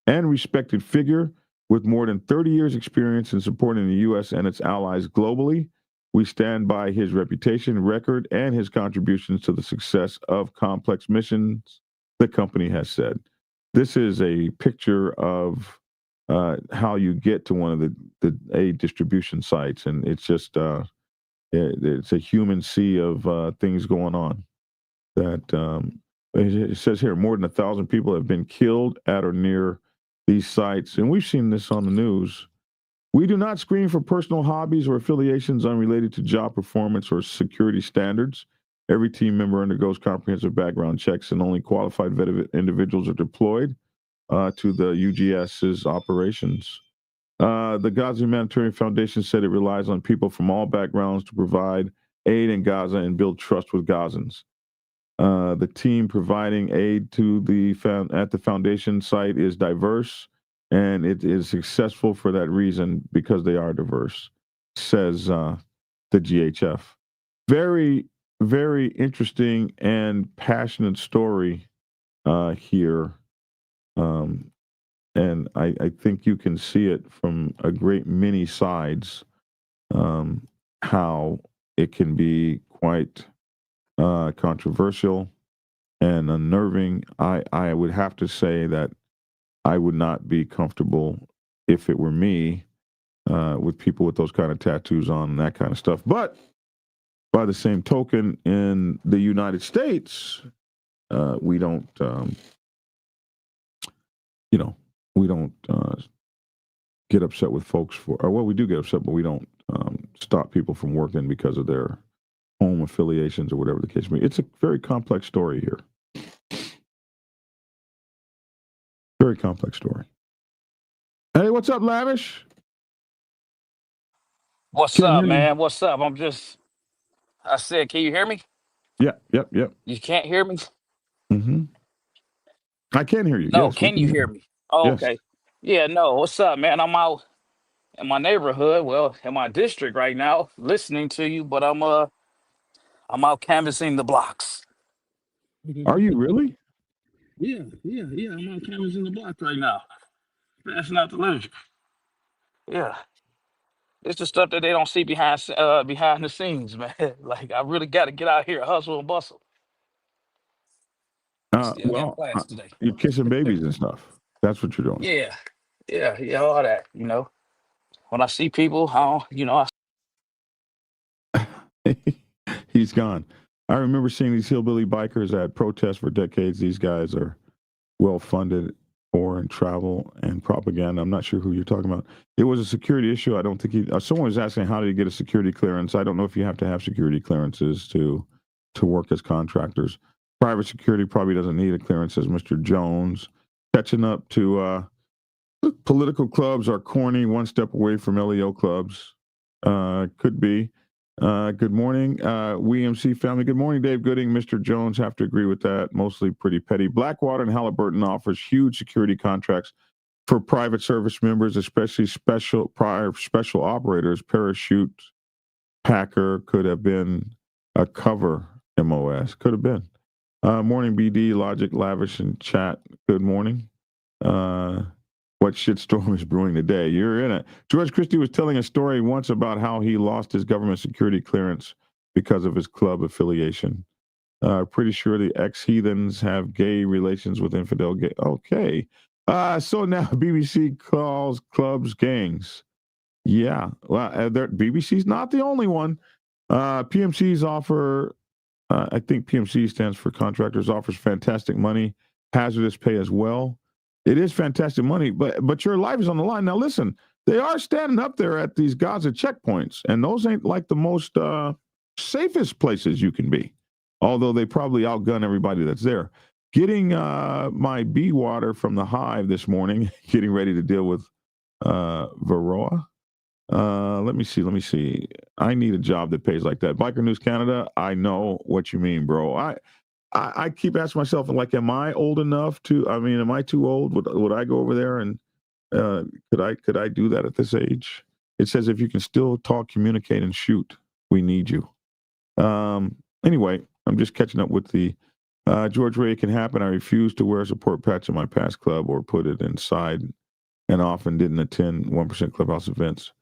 and respected figure with more than 30 years experience in supporting the U.S. and its allies globally. We stand by his reputation, record, and his contributions to the success of complex missions, the company has said. This is a picture of how you get to one of the aid distribution sites, and it's just it's a human sea of things going on. That it says here, more than 1,000 people have been killed at or near these sites, and we've seen this on the news. We do not screen for personal hobbies or affiliations unrelated to job performance or security standards. Every team member undergoes comprehensive background checks, and only qualified vetted individuals are deployed to the UGS's operations. The Gaza Humanitarian Foundation said it relies on people from all backgrounds to provide aid in Gaza and build trust with Gazans. The team providing aid to at the foundation site is diverse, and it is successful for that reason because they are diverse, says the GHF. Very, very interesting and passionate story here. And I think you can see it from a great many sides, how it can be quite controversial and unnerving. I would have to say that I would not be comfortable if it were me with people with those kind of tattoos on and that kind of stuff. But by the same token, in the United States, we don't, we don't get upset with folks well, we do get upset, but we don't stop people from working because of their home affiliations or whatever the case may be. It's a very complex story here. Very complex story. Hey, what's up, Lavish? What's Can't up, hear you. man? What's up? I said, can you hear me? Yeah, yep. You can't hear me? Mm-hmm. I can hear you. No, Yes, we can you hear me? Oh, Yes. okay. Yeah, no, what's up, man? I'm out in my neighborhood, well, in my district right now, listening to you, but I'm out canvassing the blocks. Are you really? Yeah. I'm out canvassing the block right now. That's not the literature. Yeah. It's the stuff that they don't see behind the scenes, man. Like, I really got to get out here, hustle and bustle. Still got class today. You're kissing babies and stuff. That's what you're doing. Yeah, all that. When I see people, He's gone. I remember seeing these hillbilly bikers at protests for decades. These guys are well funded for travel and propaganda. I'm not sure who you're talking about. It was a security issue. I don't think someone was asking how did he get a security clearance. I don't know if you have to have security clearances to work as contractors. Private security probably doesn't need a clearance, says Mr. Jones. Catching up to political clubs are corny, one step away from LEO clubs. Could be. Good morning, WMC family. Good morning, Dave Gooding. Mr. Jones, have to agree with that. Mostly pretty petty. Blackwater and Halliburton offers huge security contracts for private service members, especially special operators. Parachute Packer could have been a cover MOS. Could have been. Morning, BD, Logic, Lavish, and Chat. Good morning. What shitstorm is brewing today? You're in it. George Christie was telling a story once about how he lost his government security clearance because of his club affiliation. Pretty sure the ex-heathens have gay relations with infidel gay. Okay. So now BBC calls clubs gangs. Yeah. Well, BBC's not the only one. PMCs offer, I think PMC stands for contractors, offers fantastic money, hazardous pay as well. It is fantastic money, but your life is on the line. Now, listen, they are standing up there at these Gaza checkpoints, and those ain't like the most safest places you can be, although they probably outgun everybody that's there. Getting my bee water from the hive this morning, getting ready to deal with Varroa. Let me see. I need a job that pays like that. Biker News Canada, I know what you mean, bro. I keep asking myself, like, am I old enough to? I mean, am I too old? Would I go over there and could I do that at this age? It says if you can still talk, communicate, and shoot, we need you. Anyway, I'm just catching up with the George Ray. It can happen. I refused to wear a support patch in my past club or put it inside, and often didn't attend 1% Clubhouse events.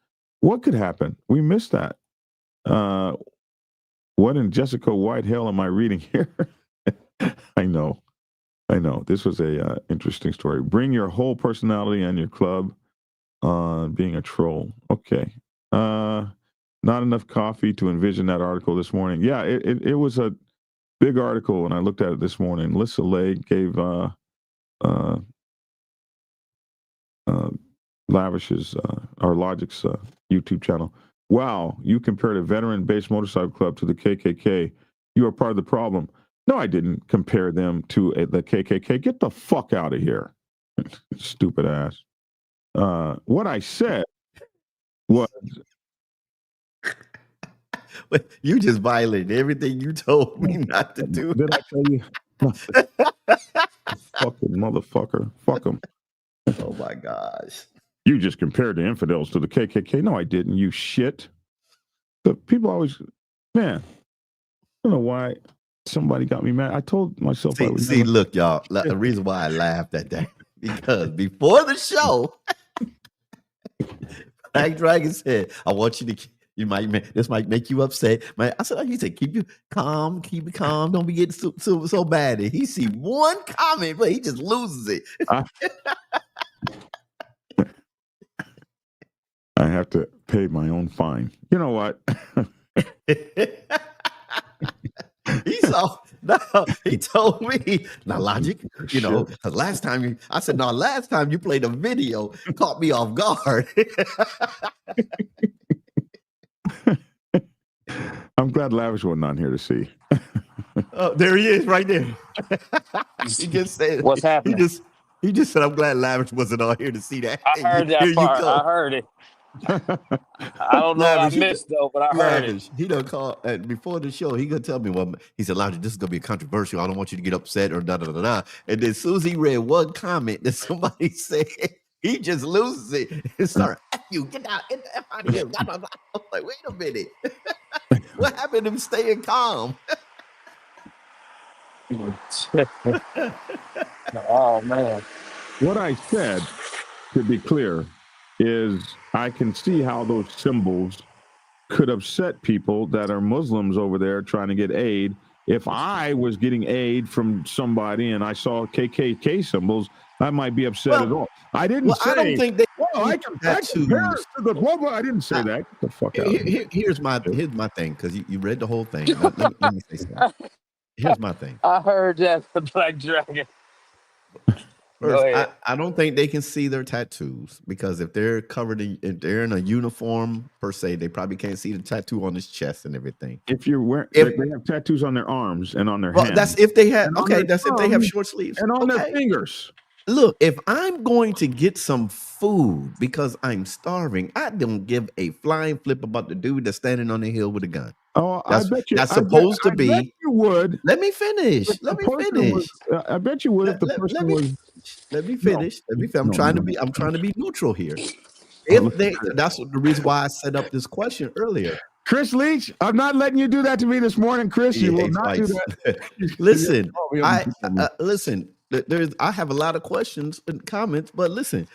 What could happen? We missed that. What in Jessica White hell am I reading here? I know. This was a interesting story. Bring your whole personality and your club on being a troll. Okay. Not enough coffee to envision that article this morning. Yeah, it was a big article, and I looked at it this morning. Lissa Lay gave Lavish's our Logic's YouTube channel. Wow, you compared a veteran-based motorcycle club to the KKK. You are part of the problem. No, I didn't compare them to the KKK. Get the fuck out of here, stupid ass. What I said was... You just violated everything you told me not to do. Did I tell you? Fucking motherfucker. Fuck them. Oh, my gosh. You just compared the infidels to the KKK. No, I didn't, you shit. The people always... Man, I don't know why... Somebody got me mad. I told myself I would never... Look, y'all. The reason why I laughed at that because before the show, Black Dragon said, "I want you to. This might make you upset." I said, "He said keep it calm. Don't be getting so bad." And he see one comment, but he just loses it. I have to pay my own fine. You know what? He told me, now Logic, last time last time you played a video, caught me off guard. I'm glad Lavish wasn't on here to see. Oh, there he is right there. He just said, what's happening? He just said, I'm glad Lavish wasn't on here to see that. I heard that part. I heard it. I don't know Lavish, what I missed though, but I heard it. He done call before the show. He gonna tell me, well, he said, Logic, this is gonna be controversial. I don't want you to get upset or da da da da. And then as soon as he read one comment that somebody said, he just loses it and start you. Get out of here. Blah, blah, blah. I'm like, wait a minute. What happened to him staying calm? Oh man. What I said, to be clear, is I can see how those symbols could upset people that are Muslims over there trying to get aid. If I was getting aid from somebody and I saw KKK symbols, I might be upset at all. I didn't say. I don't think they. Well, I compare it to the global. I didn't say that. Get the fuck out of here. Here's my thing, because you read the whole thing. Let me say something. Here's my thing. I heard that, the Black Dragon. First, I don't think they can see their tattoos, because if they're if they're in a uniform per se, they probably can't see the tattoo on his chest and everything. If you're wearing, they have tattoos on their arms and on their hands. That's if they have. Okay, that's if they have short sleeves and on their fingers. Look, if I'm going to get some food because I'm starving, I don't give a flying flip about the dude that's standing on the hill with a gun. Oh, I bet you. That's supposed to be. I bet you would. Let me finish. Let me finish. I bet you would if the person was. Let me finish. I'm trying to be neutral here. That's the reason why I set up this question earlier. Chris Leach, I'm not letting you do that to me this morning, Chris. You will not do that. Listen, listen. I have a lot of questions and comments, but listen,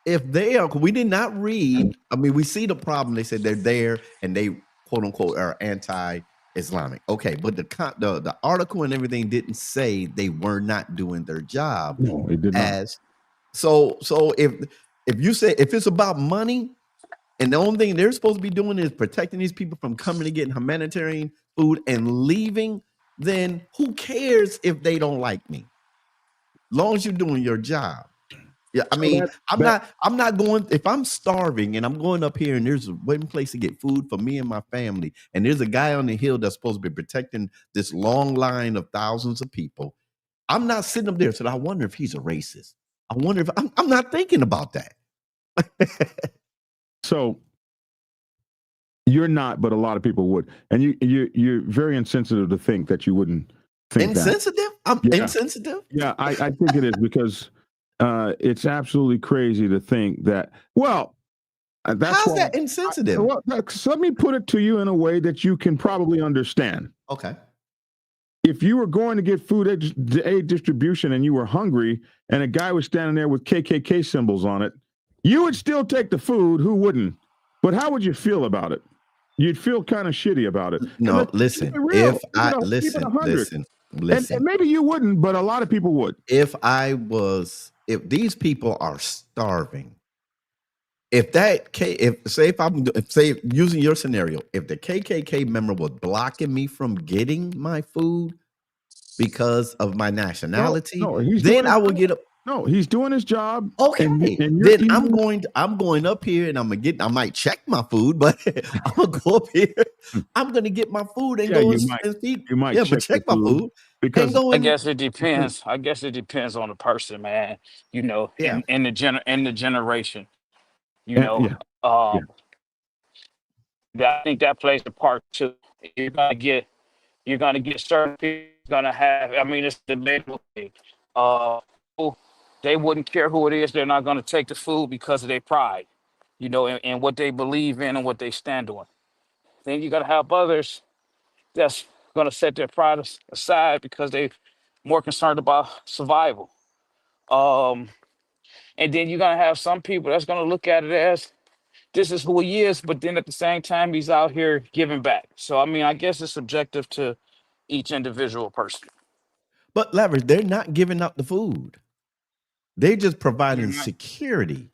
if they are, we did not read. I mean, we see the problem. They said they're there and they quote unquote are anti-Islamic. Okay, but the article and everything didn't say they were not doing their job. No, it did not. So if you say if it's about money, and the only thing they're supposed to be doing is protecting these people from coming and getting humanitarian food and leaving, then who cares if they don't like me? Long as you're doing your job. Yeah, I mean, I'm not going, if I'm starving and I'm going up here and there's one place to get food for me and my family, and there's a guy on the hill that's supposed to be protecting this long line of thousands of people, I'm not sitting up there. So I wonder if he's a racist. I wonder if I'm not thinking about that. So you're not, but a lot of people would. And you're very insensitive to think that you wouldn't think insensitive? that. I'm insensitive? Yeah, I think it is, because it's absolutely crazy to think that, how's that insensitive? Let me put it to you in a way that you can probably understand. Okay. If you were going to get food aid distribution and you were hungry and a guy was standing there with KKK symbols on it, you would still take the food. Who wouldn't? But how would you feel about it? You'd feel kind of shitty about it. No, listen. Listen. And maybe you wouldn't, but a lot of people would. If these people are starving, if using your scenario, if the KKK member was blocking me from getting my food because of my nationality, then I would get up. No, he's doing his job. Okay, and then I'm going up here and I might check my food, but I'm gonna go up here. I'm gonna get my food and go and feed. You might check my food. Because I guess it depends. I guess it depends on the person, man. You know, in the generation. You know, I think that plays a part too. You're gonna get certain people gonna have. I mean, it's debatable thing. They wouldn't care who it is. They're not gonna take the food because of their pride, you know, and what they believe in and what they stand on. Then you gotta have others that's gonna set their pride aside because they're more concerned about survival. And then you're gonna have some people that's gonna look at it as this is who he is, but then at the same time he's out here giving back. So I mean, I guess it's subjective to each individual person. But Leverage, they're not giving up the food. They're just providing security.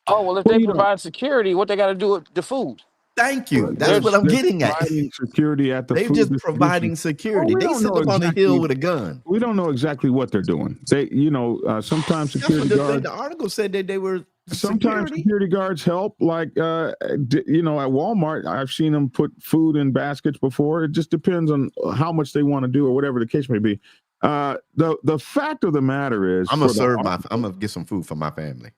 Oh, well, if they provide security, what they got to do with the food? Thank you. That's what I'm getting at. Security at the They're just providing security. They sit up on the hill with a gun. We don't know exactly what they're doing. They, sometimes security guards. The article said that they were. Sometimes security guards help. Like, at Walmart, I've seen them put food in baskets before. It just depends on how much they want to do or whatever the case may be. The fact of the matter is, I'm gonna get some food for my family.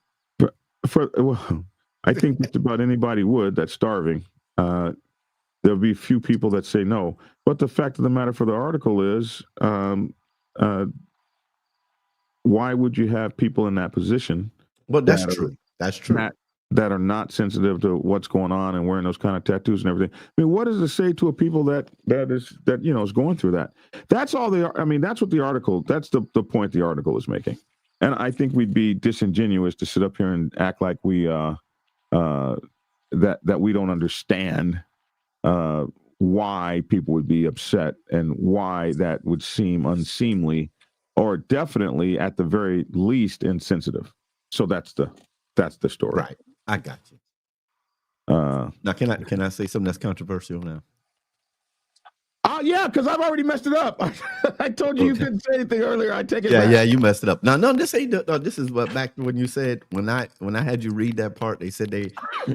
I think just about anybody would that's starving. There'll be few people that say no. But the fact of the matter for the article is, why would you have people in that position? Well, that's true. That's true. that are not sensitive to what's going on and wearing those kind of tattoos and everything. I mean, what does it say to a people that is going through that? That's all that's what the article. That's the point the article is making. And I think we'd be disingenuous to sit up here and act like we that we don't understand why people would be upset and why that would seem unseemly, or definitely at the very least insensitive. So that's the story. Right. I got you. Now, can I say something that's controversial now? Yeah, because I've already messed it up. I told you you couldn't say anything earlier. I take it back. Yeah, you messed it up. No, this ain't. No, this is what back when you said when I had you read that part. They said they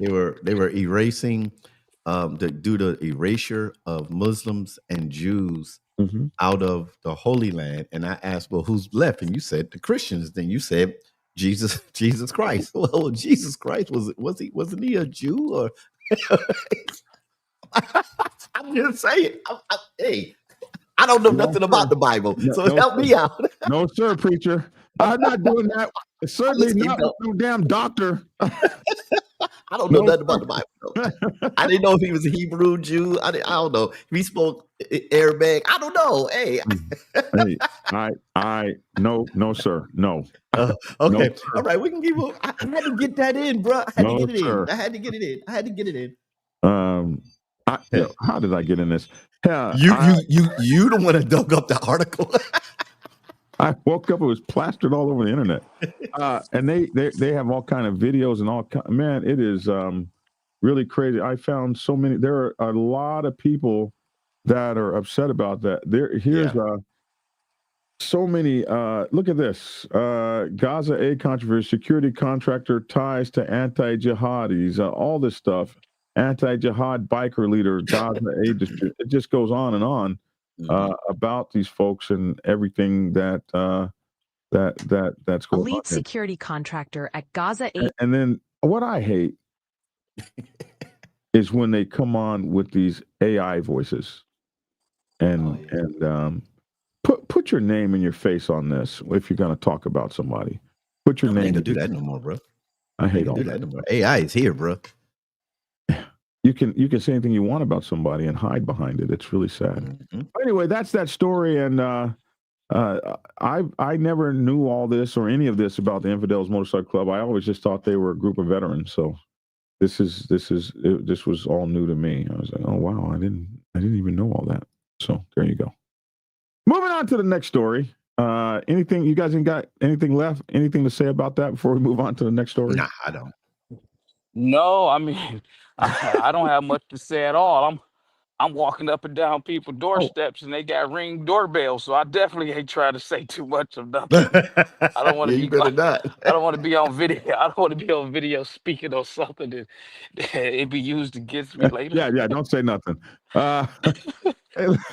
were erasing due to erasure of Muslims and Jews out of the Holy Land. And I asked, well, who's left? And you said the Christians. Then you said Jesus Christ. Well, Jesus Christ wasn't he a Jew or? I'm just saying. Hey, I don't know nothing about the Bible, so help me out. No, sir, preacher. I'm not doing that. Certainly not with no damn doctor. I don't know nothing about the Bible. I didn't know if he was a Hebrew Jew. I don't know if he spoke Arabic. I don't know. Hey, no, sir, no. Okay, no, all right. We can give. I had to get that in, bro. I had to get it in. How did I get in this? You don't want to dug up the article. I woke up; it was plastered all over the internet, and they have all kind of videos and all. Man, it is really crazy. I found so many. There are a lot of people that are upset about that. Here's so many. Look at this. Gaza aid controversy. Security contractor ties to anti-jihadis. All this stuff. Anti-jihad biker leader. Gaza aid district. It just goes on and on. About these folks and everything that's going on. A lead security contractor at Gaza aid. And then what I hate is when they come on with these AI voices and put your name and your face on this if you're going to talk about somebody. Put your name. I ain't gonna do that no more, bro. I hate all that. No more. AI is here, bro. You can say anything you want about somebody and hide behind it. It's really sad. Anyway, that's that story. And I never knew all this or any of this about the Infidels Motorcycle Club. I always just thought they were a group of veterans. So this was all new to me. I was like, oh wow, I didn't even know all that. So there you go. Moving on to the next story. Anything you guys ain't got anything left? Anything to say about that before we move on to the next story? Nah, I don't. No, I mean, I don't have much to say at all. I'm walking up and down people's doorsteps and they got Ring doorbells, so I definitely ain't trying to say too much of nothing. I don't want to be. I don't want to be on video. I don't want to be on video speaking on something that it be used against me later. Yeah. Don't say nothing. Hey,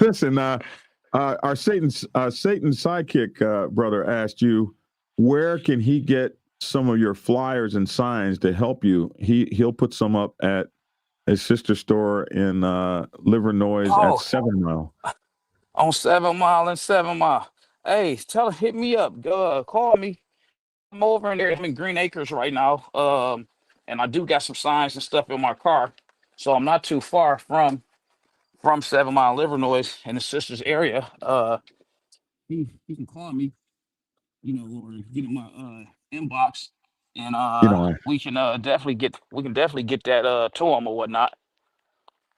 listen. Our Satan sidekick brother asked you, where can he get some of your flyers and signs to help you? He'll put some up at his sister store in Livernois at 7 Mile. On 7 Mile and 7 Mile. Hey, tell him, hit me up. Call me. I'm over in there. I'm in Green Acres right now. And I do got some signs and stuff in my car. So I'm not too far from 7 Mile Livernois in the sister's area. You can call me, or get in my inbox, and we can definitely get that to him or whatnot.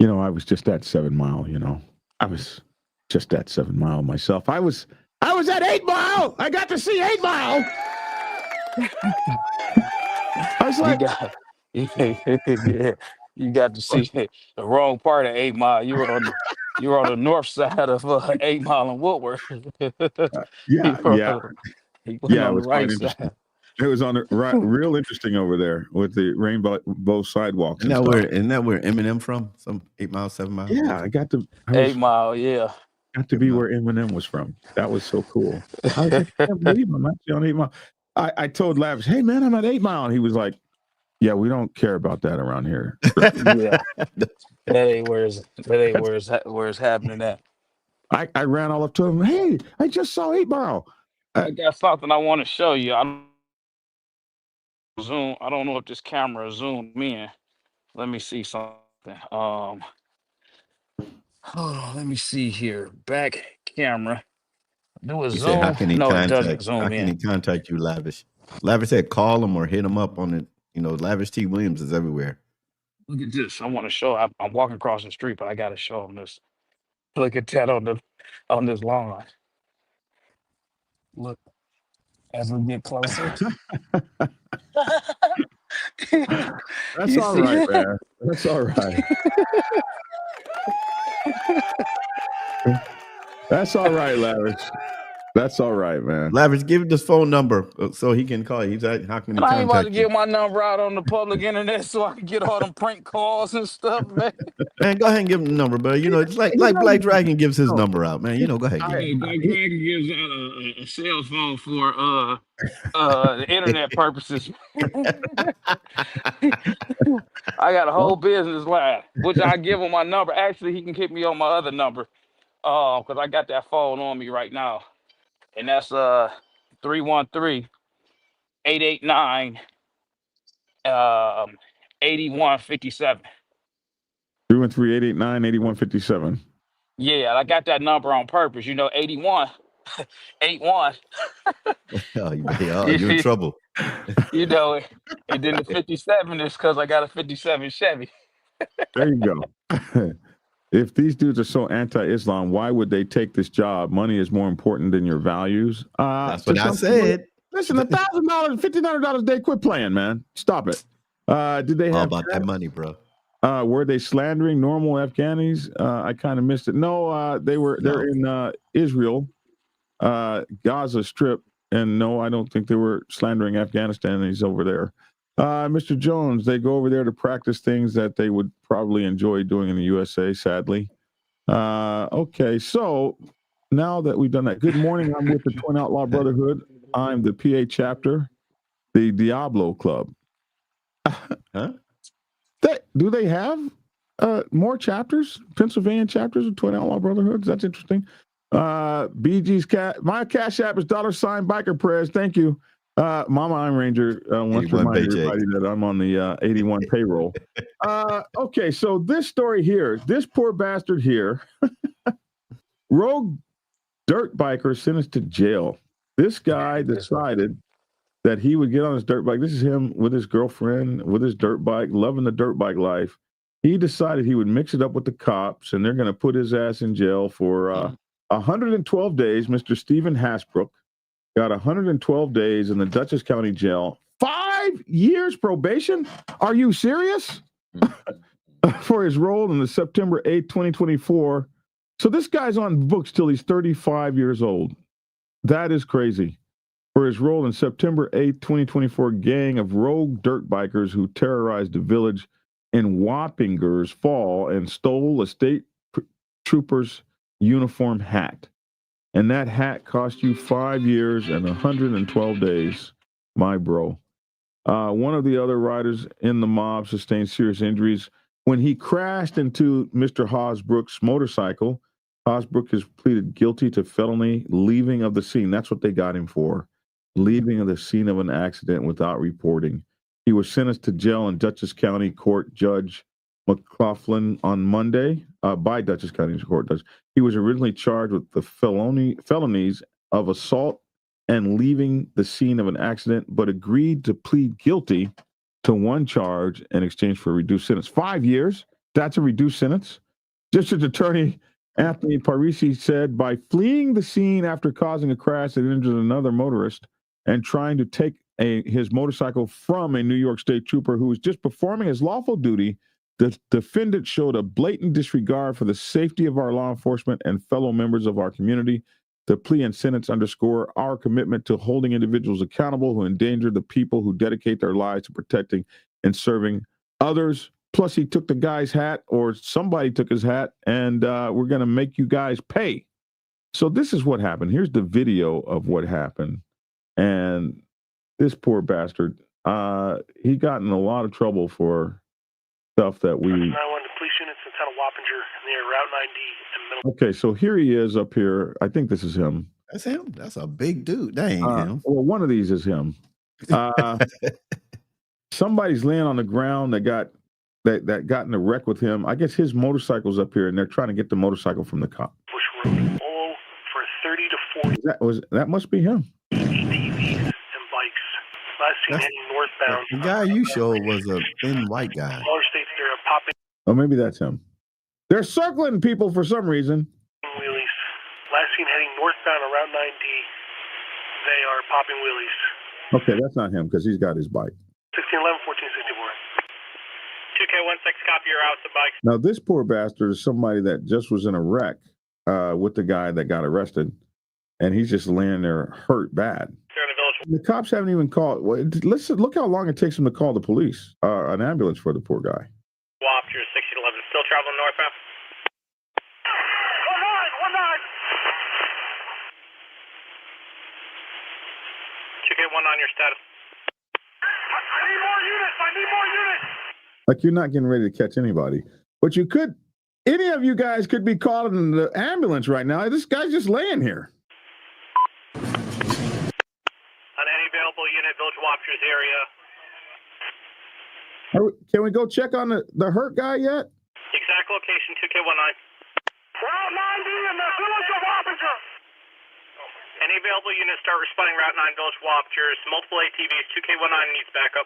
I was just at 7 Mile. I was just at 7 Mile myself. I was at 8 Mile. I got to see 8 Mile. I was like, you got to see the wrong part of 8 Mile. You were on the north side of 8 Mile and Woodward. Yeah. On the right side. It was on the right, real interesting over there with the rainbow sidewalks. Isn't that where Eminem from? Some 8 Mile, 7 Mile. Yeah, I got to 8 Mile. Yeah, got to be where Eminem was from. That was so cool. I was like, I can't believe I'm actually on 8 Mile. I told Lavish, hey man, I'm at 8 Mile, and he was like, yeah, we don't care about that around here. Yeah, that ain't where it's happening at. I ran all up to him. Hey, I just saw 8 Mile. I got something I want to show you. zoom. I don't know if this camera zoomed in. Let me see something. Hold on, let me see here. Back camera. Do a He said, "How zoom? can he No, it doesn't contact? How zoom can in. he contact you, Lavish?" Lavish said, "Call him or hit him up on it." You know, Lavish T. Williams is everywhere. Look at this. I want to show. I'm walking across the street, but I got to show them this. Look at that on this lawn. Look as we get closer. That's You all see right, it? man. That's all right. That's all right, Lavish. That's all right, man. Lavish, give him this phone number so he can call you. He's like, "How can he And I ain't about to contact you?" give my number out on the public internet so I can get all them prank calls and stuff, man. Man, go ahead and give him the number, bro. You know, it's like You know, Black Dragon gives his no, number out, man. You know, go ahead. Give Hey, him. Black Dragon gives out a cell phone for the internet purposes. I got a whole business line, which I give him my number. Actually, he can hit me on my other number, because I got that phone on me right now, and that's 313-889 8157. 313-889-8157. Yeah, I got that number on purpose. 81, 81. Oh, you're in trouble. You know it. And then the 57 is because I got a 57 Chevy. There you go. If these dudes are so anti-Islam, why would they take this job? Money is more important than your values. That's what I said. Listen, $1,000, $1,500 a day. Quit playing, man. Stop it. Did they All have about that money, bro. Were they slandering normal Afghanis? I kind of missed it. No, they're in Israel, Gaza Strip, and no, I don't think they were slandering Afghanistanis over there. Mr. Jones, they go over there to practice things that they would probably enjoy doing in the USA, sadly. Okay, so now that we've done that, good morning. I'm with the Twin Outlaw Brotherhood. I'm the PA chapter, the Diablo Club. Huh? Do they have more chapters, Pennsylvania chapters of Twin Outlaw Brotherhoods? That's interesting. BG's my cash app is $ Biker Prez. Thank you. Mama I'm Ranger wants to remind everybody that I'm on the 81 payroll. Okay, so this story here, this poor bastard here, rogue dirt biker sentenced to jail. This guy decided that he would get on his dirt bike. This is him with his girlfriend, with his dirt bike, loving the dirt bike life. He decided he would mix it up with the cops, and they're going to put his ass in jail for 112 days. Mr. Stephen Hasbrook got 112 days in the Dutchess County Jail. 5 years probation? Are you serious? For his role in the September 8, 2024. So this guy's on books till he's 35 years old. That is crazy. For his role in September 8, 2024 gang of rogue dirt bikers who terrorized a village in Wappingers Fall and stole a state trooper's uniform hat. And that hat cost you 5 years and 112 days, my bro. One of the other riders in the mob sustained serious injuries when he crashed into Mr. Hasbrook's motorcycle. Hasbrook has pleaded guilty to felony leaving of the scene. That's what they got him for. Leaving of the scene of an accident without reporting. He was sentenced to jail in Dutchess County Court Judge McLaughlin on Monday by Dutchess County Court Judge. He was originally charged with the felonies of assault and leaving the scene of an accident, but agreed to plead guilty to one charge in exchange for a reduced sentence. 5 years, that's a reduced sentence. District Attorney Anthony Parisi said by fleeing the scene after causing a crash that injured another motorist and trying to take his motorcycle from a New York State trooper who was just performing his lawful duty, the defendant showed a blatant disregard for the safety of our law enforcement and fellow members of our community. The plea and sentence underscore our commitment to holding individuals accountable who endanger the people who dedicate their lives to protecting and serving others. Plus, he took the guy's hat, or somebody took his hat, and we're going to make you guys pay. So this is what happened. Here's the video of what happened. And this poor bastard, he got in a lot of trouble for stuff that we... 911 police units in town of Wappinger near Route 90 and Middle. Okay, so here he is up here. I think this is him. That's him. That's a big dude. That ain't him. Well, one of these is him. somebody's laying on the ground that got in a wreck with him. I guess his motorcycle's up here, and they're trying to get the motorcycle from the cop. Bush Road, all for 30 to 40 That must be him. ATVs and bikes. Last seen That's- heading northbound. The guy you showed was a thin white guy. Smaller states, they're popping Oh, maybe that's him. They're circling people for some reason. wheelies. Last seen heading northbound around 9D. They are popping wheelies. Okay, that's not him because he's got his bike. 1611, 1464. 2K16, copy, you're out the bike. Now, this poor bastard is somebody that just was in a wreck with the guy that got arrested, and he's just laying there hurt bad. They're in the village. The cops haven't even called. Well, listen, look how long it takes them to call the police, an ambulance for the poor guy. Wafter 1611, still traveling northbound. 2K19, your status. I need more units! Like, you're not getting ready to catch anybody, but you could. Any of you guys could be called in the ambulance right now. This guy's just laying here. On any available unit, Village Wafter's area. Can we go check on the hurt guy yet? Exact location, 2K19. Route 90 in the village of Wappinger! Any available units start responding Route 9 Village Wapters. Multiple ATVs, 2K19 needs backup.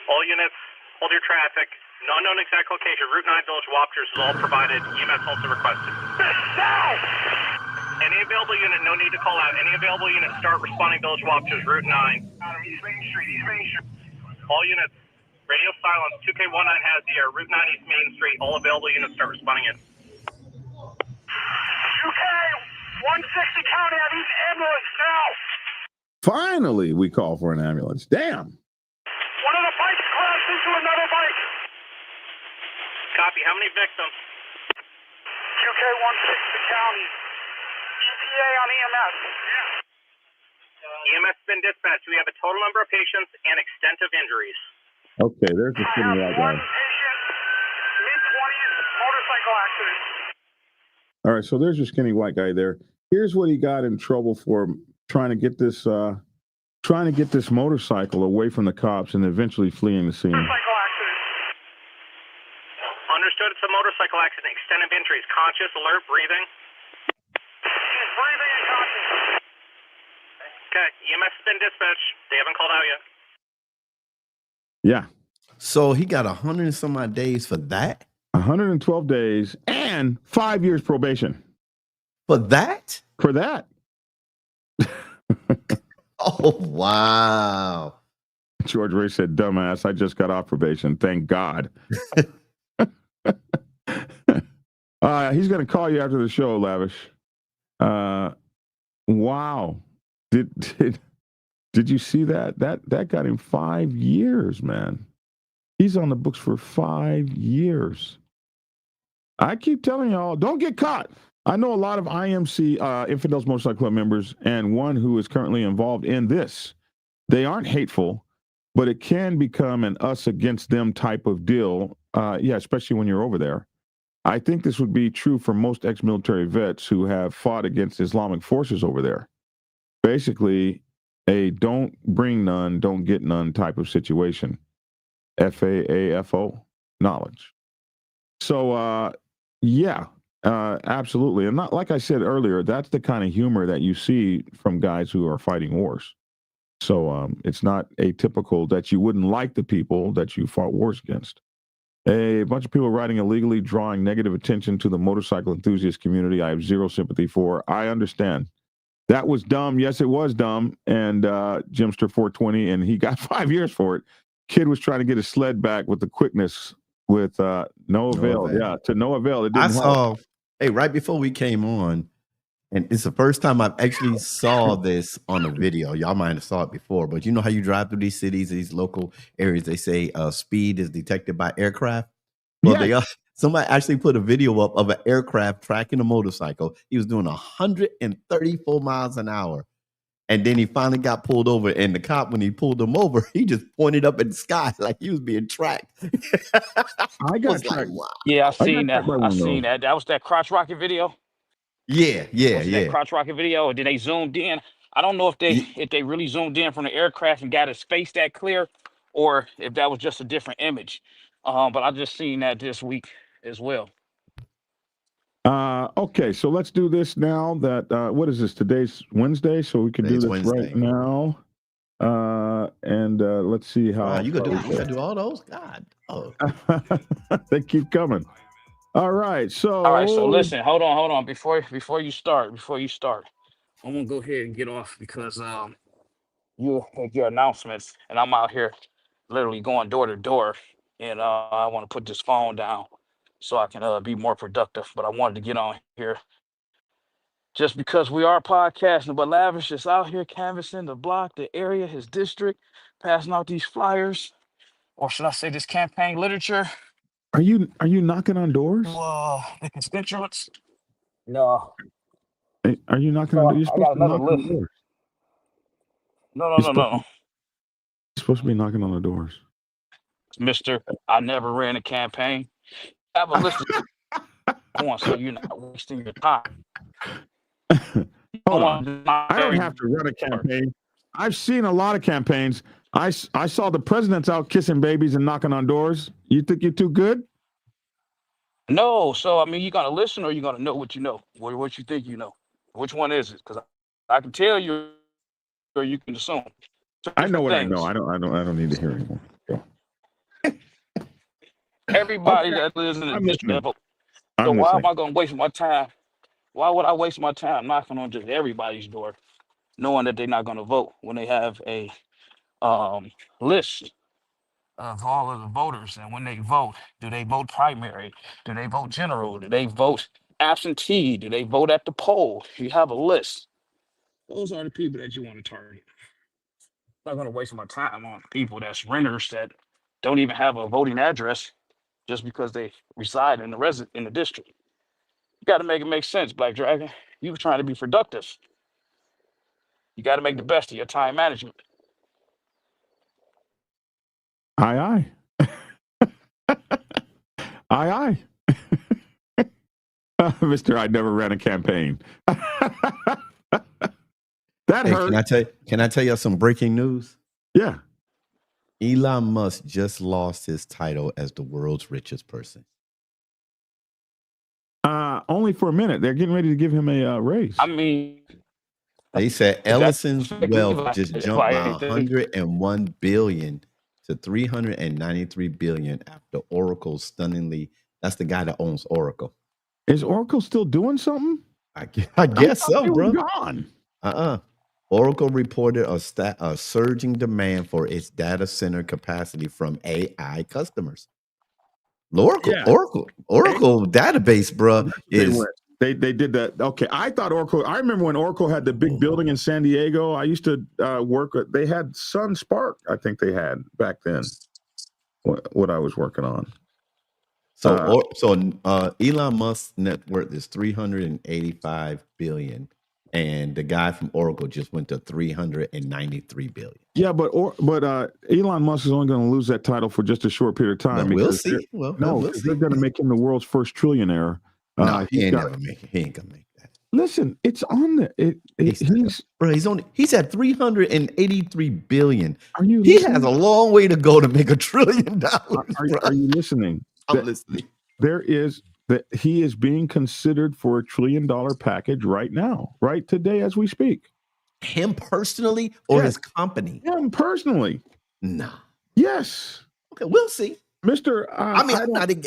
All units, hold your traffic. No known exact location. Route 9 Village Wapters is all provided. EMS also requested. Any available unit, no need to call out. Any available unit start responding Village Wapters, Route 9. East Main Street. All units, radio silence. 2K19 has the air. Route 9 East Main Street. All available units start responding in. 2K160 County, I need an ambulance now! Finally, we call for an ambulance. Damn. One of the bikes crashed into another bike! Copy. How many victims? 2K160 County. ETA on EMS. EMS has been dispatched. We have a total number of patients and extent of injuries. Okay, there's the I skinny white have one guy. patient, mid-20s, motorcycle accident. All right, so there's your skinny white guy there. Here's what he got in trouble for: trying to get this motorcycle away from the cops and eventually fleeing the scene. Motorcycle accident. Understood. It's a motorcycle accident. Extent of injuries. Conscious, alert, breathing. He's breathing and conscious. Okay. EMS has been dispatched. They haven't called out yet. Yeah, So he got 100 and some odd days for that? 112 days and 5 years probation For that? for that. Oh, wow. George Ray said, "Dumbass, I just got off probation. Thank God." He's going to call you after the show, Lavish. Wow. Did you see that? That got him 5 years, man. He's on the books for 5 years. I keep telling y'all, don't get caught. I know a lot of IMC, Infidels Motorcycle Club members, and one who is currently involved in this. They aren't hateful, but it can become an us against them type of deal. Yeah, especially when you're over there. I think this would be true for most ex-military vets who have fought against Islamic forces over there. Basically, a don't bring none, don't get none type of situation. FAAFO, knowledge. So, yeah, absolutely. And not like I said earlier, that's the kind of humor that you see from guys who are fighting wars. So it's not atypical that you wouldn't like the people that you fought wars against. A bunch of people riding illegally, drawing negative attention to the motorcycle enthusiast community. I have zero sympathy for. I understand. That was dumb. Yes, it was dumb. And Jimster 420, and he got 5 years for it. Kid was trying to get his sled back with the quickness with no avail. Yeah, to no avail. It didn't help. Hey, right before we came on, and it's the first time I've actually saw this on a video. Y'all might have saw it before, but you know how you drive through these cities, these local areas, they say speed is detected by aircraft. Well, somebody actually put a video up of an aircraft tracking a motorcycle. He was doing 134 miles an hour. And then he finally got pulled over. And the cop, when he pulled him over, he just pointed up in the sky like he was being tracked. I got tracked. like, wow. Yeah, I seen got that. tracked by I one of seen those. that. That was that crotch rocket video. Yeah. That crotch rocket video. And then they zoomed in. I don't know if they really zoomed in from the aircraft and got his face that clear, or if that was just a different image. But I just seen that this week as well. Okay, so let's do this now. That what is this? Today's Wednesday, so we can do Today's this right Wednesday. now. And let's see how. Wow, you gotta do all those? God. Oh. They keep coming. All right, All right, so listen, hold on. Before you start, I'm gonna go ahead and get off because you make your announcements, and I'm out here literally going door to door, and I want to put this phone down so I can be more productive. But I wanted to get on here just because we are podcasting. But Lavish is out here canvassing the block, the area, his district, passing out these flyers, or should I say this campaign literature. Are you knocking on doors? The constituents. No. Hey, are you knocking on doors? I got another list. No. You're supposed to be knocking on the doors. Mister, I never ran a campaign. I have a list of going, so you're not wasting your time. Hold on. I don't have to run a campaign. I've seen a lot of campaigns. I saw the presidents out kissing babies and knocking on doors. You think you're too good? No. So, I mean, you going to listen or you going to know what you know? What you think you know? Which one is it? Because I can tell you or you can assume. I know what I know. I don't need to hear anymore. Go. Everybody that lives in the district. So why am I going to waste my time? Why would I waste my time knocking on just everybody's door, knowing that they're not going to vote when they have a list of all of the voters? And when they vote, do they vote primary? Do they vote general? Do they vote absentee? Do they vote at the poll? You have a list. Those are the people that you want to target. I'm not going to waste my time on people that's renters that don't even have a voting address just because they reside in the district. You got to make it make sense, Black Dragon. You were trying to be productive. You got to make the best of your time management. Aye. Aye. Mister, I never ran a campaign. That hurt. Can I tell you some breaking news? Yeah. Elon Musk just lost his title as the world's richest person. Only for a minute. They're getting ready to give him a raise. I mean, they said Ellison's wealth just jumped by 101 billion to 393 billion after Oracle stunningly. That's the guy that owns Oracle. Is Oracle still doing something? I guess so, bro. Gone. Oracle reported a surging demand for its data center capacity from AI customers. Oracle database, bro. They did that. Okay, I thought Oracle. I remember when Oracle had the big building in San Diego. I used to work. They had Sun Spark. I think they had back then. What I was working on. So Elon Musk's net worth is 385 billion. And the guy from Oracle just went to 393 billion. Yeah, but Elon Musk is only going to lose that title for just a short period of time. We'll see. They're going to make him the world's first trillionaire. No, he ain't never make it. He ain't gonna make that. Listen, it's on the. He's at 383 billion. Are you? He has a long way to go to make $1 trillion. Are you listening? I'm listening. He is being considered for $1 trillion package right now, right today as we speak. Him personally or his company? Him personally. No. Yes. Okay, we'll see. Mister,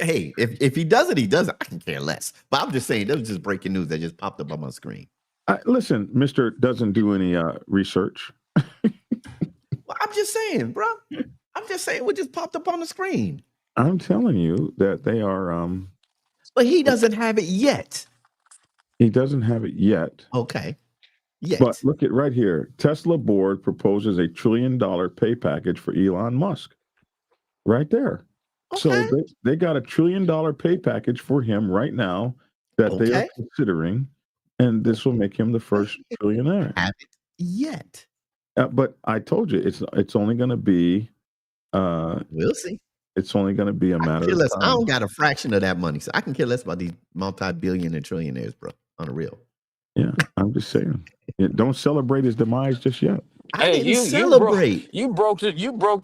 hey, if he does it, he does it. I can care less. But I'm just saying, that was just breaking news that just popped up on my screen. Listen, Mister doesn't do any research. Well, I'm just saying, bro. I'm just saying what just popped up on the screen. I'm telling you that they are. But he doesn't have it yet. He doesn't have it yet. Okay. Yes. But look at right here. Tesla board proposes $1 trillion pay package for Elon Musk. Right there. Okay. So they got $1 trillion pay package for him right now that they are considering, and this will make him the first trillionaire. Have it yet? But I told you it's only going to be. We'll see. It's only going to be a matter of time. I don't got a fraction of that money, so I can care less about these multi-billion and trillionaires, bro. On the real. Yeah, I'm just saying. Don't celebrate his demise just yet. I Hey, didn't you celebrate. broke the news. you broke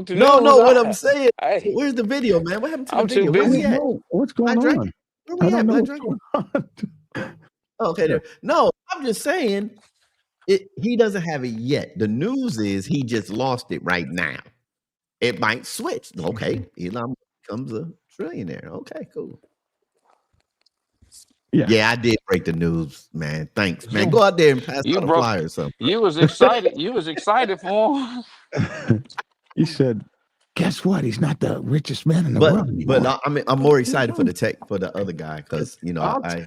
the No, news. what I'm saying. I where's the video, man? What happened to the I'm too video? Where I we busy. don't at? know what's going Black Dragon? on. Where I we don't at, know Black what's Dragon? going on. Oh, okay, there. No, I'm just saying he doesn't have it yet. The news is he just lost it right now. It might switch. Okay, Elon becomes a trillionaire. Okay, cool. Yeah. Yeah, I did break the news, man. Thanks, man. You Go out there and pass you out a broke. flyer or something. You was excited. You was excited for him. He said, "Guess what? He's not the richest man in the world anymore." But I'm more excited for the other guy because I'll take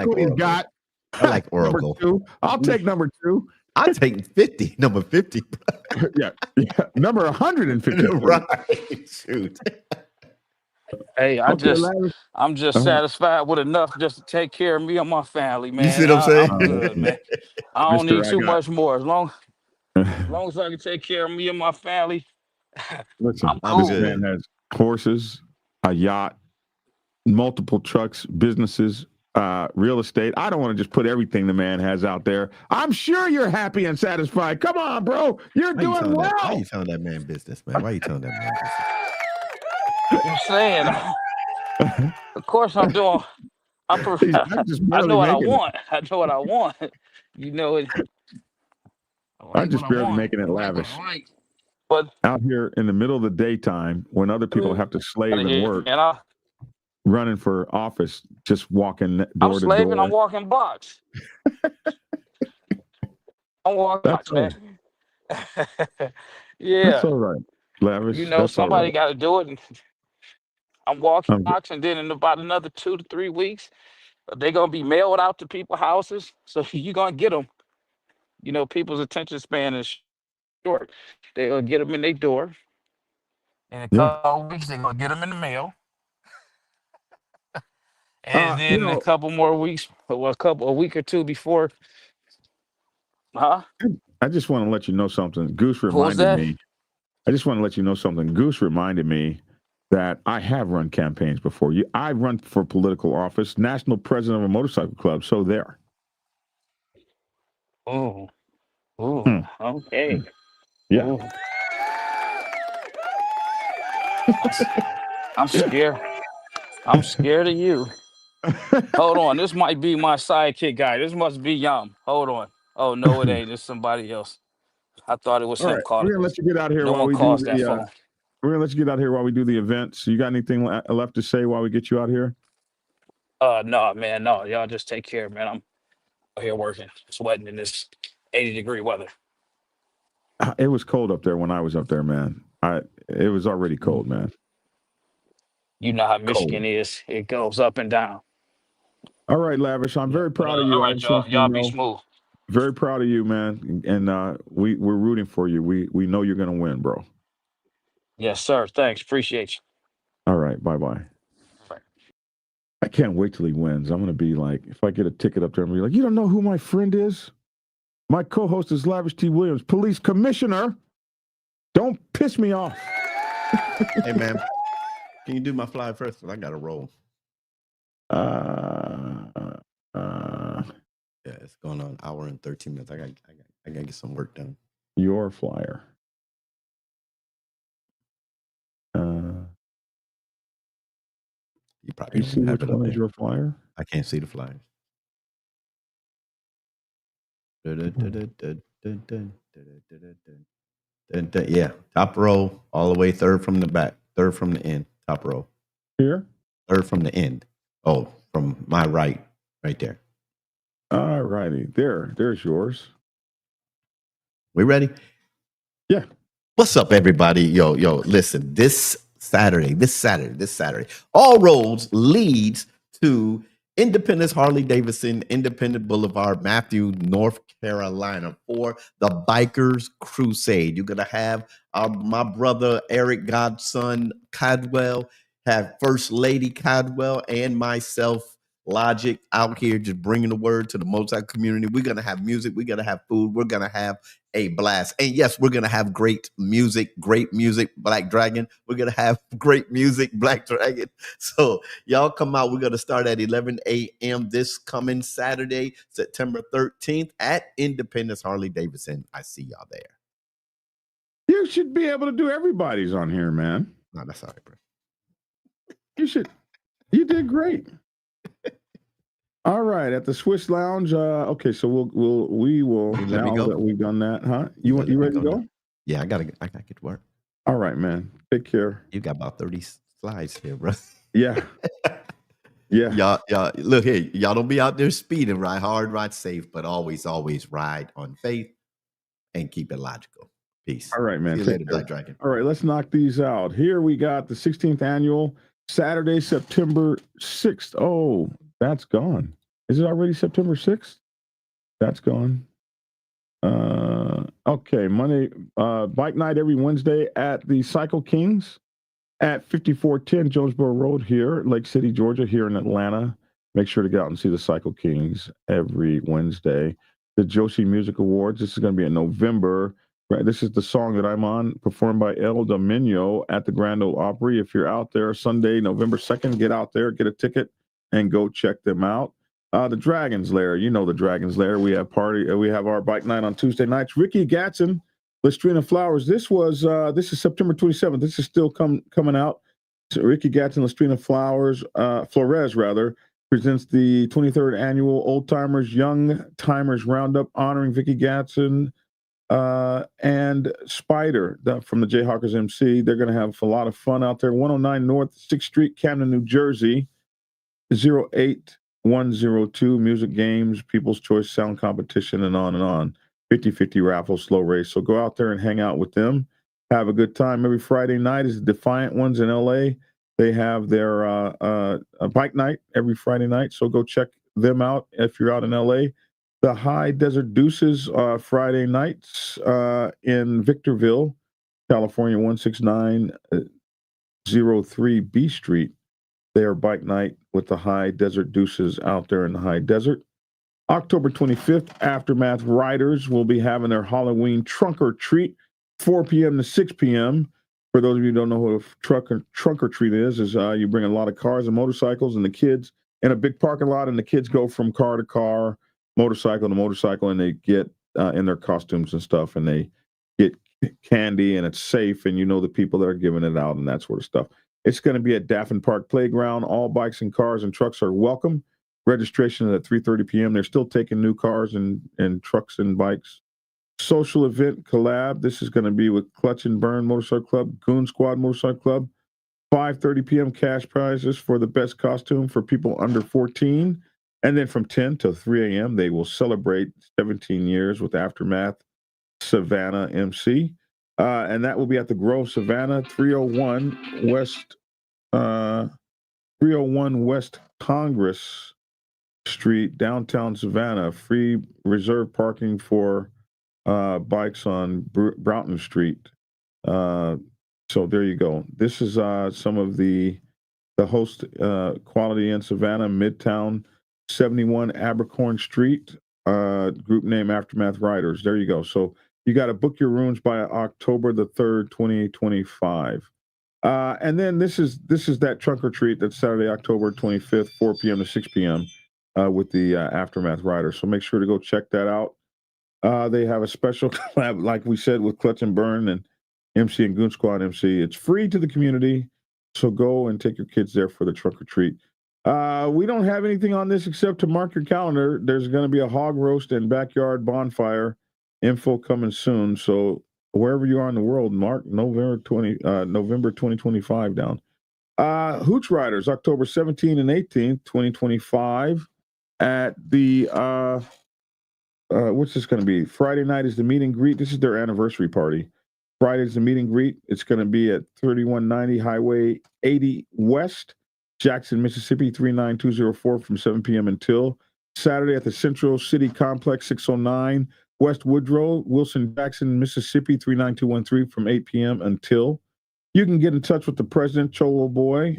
like what he's Oracle. got. I like Number Oracle. 2. I'll take number 2. I'll take 50, number 50. yeah, number 150. Right. Shoot. Hey, Larry. I'm just satisfied with enough just to take care of me and my family, man. You see what I'm saying? I'm good, man. I don't need too much more. As long Listen, as I can take care of me and my family, I'm I'm this cool. good. man has horses, a yacht, multiple trucks, businesses, real estate. I don't want to just put everything the man has out there. I'm sure you're happy and satisfied. Come on, bro. You're doing well. Why you telling that man business, man? Why you telling that man business? I'm saying, of course I'm doing. I know what I want. I know what I want. You know it. I'm just barely making it lavish. But out here in the middle of the daytime when other people have to slave and work, and running for office, just walking door I'm to slaving. door. I'm walking blocks. I'm walking blocks, man. Yeah, That's all right, Lavish. you know That's all somebody right. got to do it. And I'm walking blocks, and then in about another 2 to 3 weeks, they're gonna be mailed out to people's houses. So you're gonna get them. You know, people's attention span is short. They'll get them in their door. In a couple of weeks, they're gonna get them in the mail. And then in a couple more weeks, well, a week or two before, I just want to let you know something. Goose reminded me. I just want to let you know something. Goose reminded me that I have run campaigns before. I've run for political office, national president of a motorcycle club. So there. Oh, okay. Yeah. Ooh. I'm scared. I'm scared of you. Hold on. This might be my sidekick guy. This must be Yum. Hold on. Oh, no, it ain't. It's somebody else. I thought it was him calling. We're going to let you get out here while we do the we're going to let you get out here while we do the events. You got anything left to say while we get you out here? No, man. No, y'all just take care, man. I'm out here working, sweating in this 80-degree weather. It was cold up there when I was up there, man. It was already cold, man. You know how Michigan is. It goes up and down. All right, Lavish. I'm very proud of you. All right, y'all be smooth. Very proud of you, man. And we're rooting for you. We know you're going to win, bro. Yes, sir. Thanks. Appreciate you. All right. Bye-bye. Right. I can't wait till he wins. I'm going to be like, if I get a ticket up there, I'm going to be like, you don't know who my friend is? My co-host is Lavish T. Williams, police commissioner. Don't piss me off. Hey, man. Can you do my fly first? I got to roll. Yeah, it's going on an hour and 13 minutes. I got to get some work done. Your flyer. You probably see which one is your flyer? I can't see the flyers. Yeah, top row, all the way, third from the back, third from the end, top row. Here? Third from the end. Oh, from my right there. All righty. There's yours. We ready? Yeah. What's up, everybody? Yo, listen, this Saturday, all roads leads to Independence Harley-Davidson, Independent Boulevard, Matthew, North Carolina, for the Bikers Crusade. You're going to have my brother, Eric Godson Cadwell, have First Lady Cadwell, and myself Logic out here just bringing the word to the motorcycle community. We're going to have music. We're going to have food. We're going to have a blast. And yes, we're going to have great music, Black Dragon. We're going to have great music, Black Dragon. So y'all come out. We're going to start at 11 a.m. this coming Saturday, September 13th at Independence Harley-Davidson. I see y'all there. You should be able to do everybody's on here, man. No, that's all right, bro. You should. You did great. All right, at the Swiss Lounge. Okay, so we will You let me now go? that we've done that, huh? You ready to go? Now? Yeah, I gotta get to work. All right, man. Take care. You got about 30 slides here, bro. Yeah. Yeah. Y'all look here. Y'all don't be out there speeding. Ride hard, ride safe, but always ride on faith and keep it logical. Peace. All right, man. See you later, Black Dragon. All right, let's knock these out. Here we got the 16th annual Saturday, September 6th. Oh, that's gone. Is it already September 6th? That's gone. Okay, Monday, bike night every Wednesday at the Cycle Kings at 5410 Jonesboro Road here, Lake City, Georgia, here in Atlanta. Make sure to get out and see the Cycle Kings every Wednesday. The Joshi Music Awards, this is going to be in November. Right, this is the song that I'm on, performed by El Dominio at the Grand Ole Opry. If you're out there Sunday, November 2nd, get out there, get a ticket, and go check them out. The Dragon's Lair, you know the Dragon's Lair. We have our bike night on Tuesday nights. Ricky Gatson, Listrina Flowers. This is September 27th. This is still coming out. So Ricky Gatson, Listrina Flores rather, presents the 23rd annual Old Timers Young Timers Roundup, honoring Vicky Gatson and Spider from the Jayhawkers MC. They're going to have a lot of fun out there. 109 North 6th Street, Camden, New Jersey. 08102, music, games, People's Choice Sound Competition, and on and on. 50-50 raffle, slow race. So go out there and hang out with them. Have a good time. Every Friday night is the Defiant Ones in LA. They have their bike night every Friday night. So go check them out if you're out in LA. The High Desert Deuces Friday nights in Victorville, California, 16903 B Street. Their bike night with the High Desert Deuces out there in the high desert. October 25th, Aftermath Riders will be having their Halloween trunk or treat, 4 p.m. to 6 p.m. For those of you who don't know what a trunk or treat is you bring a lot of cars and motorcycles and the kids in a big parking lot, and the kids go from car to car, motorcycle to motorcycle, and they get in their costumes and stuff, and they get candy, and it's safe, and you know the people that are giving it out and that sort of stuff. It's going to be at Daffin Park Playground. All bikes and cars and trucks are welcome. Registration is at 3:30 p.m. They're still taking new cars and trucks and bikes. Social event collab. This is going to be with Clutch and Burn Motorcycle Club, Goon Squad Motorcycle Club. 5:30 p.m. cash prizes for the best costume for people under 14. And then from 10 to 3 a.m., they will celebrate 17 years with Aftermath Savannah MC. And that will be at the Grove Savannah, 301 West Congress Street, downtown Savannah. Free reserve parking for bikes on Broughton Street. So there you go. This is some of the host quality in Savannah, Midtown, 71 Abercorn Street, group name Aftermath Riders. There you go. So you got to book your rooms by October the 3rd, 2025. And then this is that trunk or treat that's Saturday, October 25th, 4 p.m. to 6 p.m. With the Aftermath Riders. So make sure to go check that out. They have a special collab, like we said, with Clutch and Burn and MC and Goon Squad MC. It's free to the community, so go and take your kids there for the trunk or treat. We don't have anything on this except to mark your calendar. There's going to be a hog roast and backyard bonfire. Info coming soon. So wherever you are in the world, mark November 2025 down. Hooch Riders, October 17 and 18, 2025 at the, what's this going to be? Friday night is the meet and greet. This is their anniversary party. Friday's the meet and greet. It's going to be at 3190 Highway 80 West, Jackson, Mississippi, 39204 from 7 p.m. until Saturday at the Central City Complex, 609 West Woodrow, Wilson, Jackson, Mississippi, 39213 from 8 p.m. until. You can get in touch with the president, Chol Boy,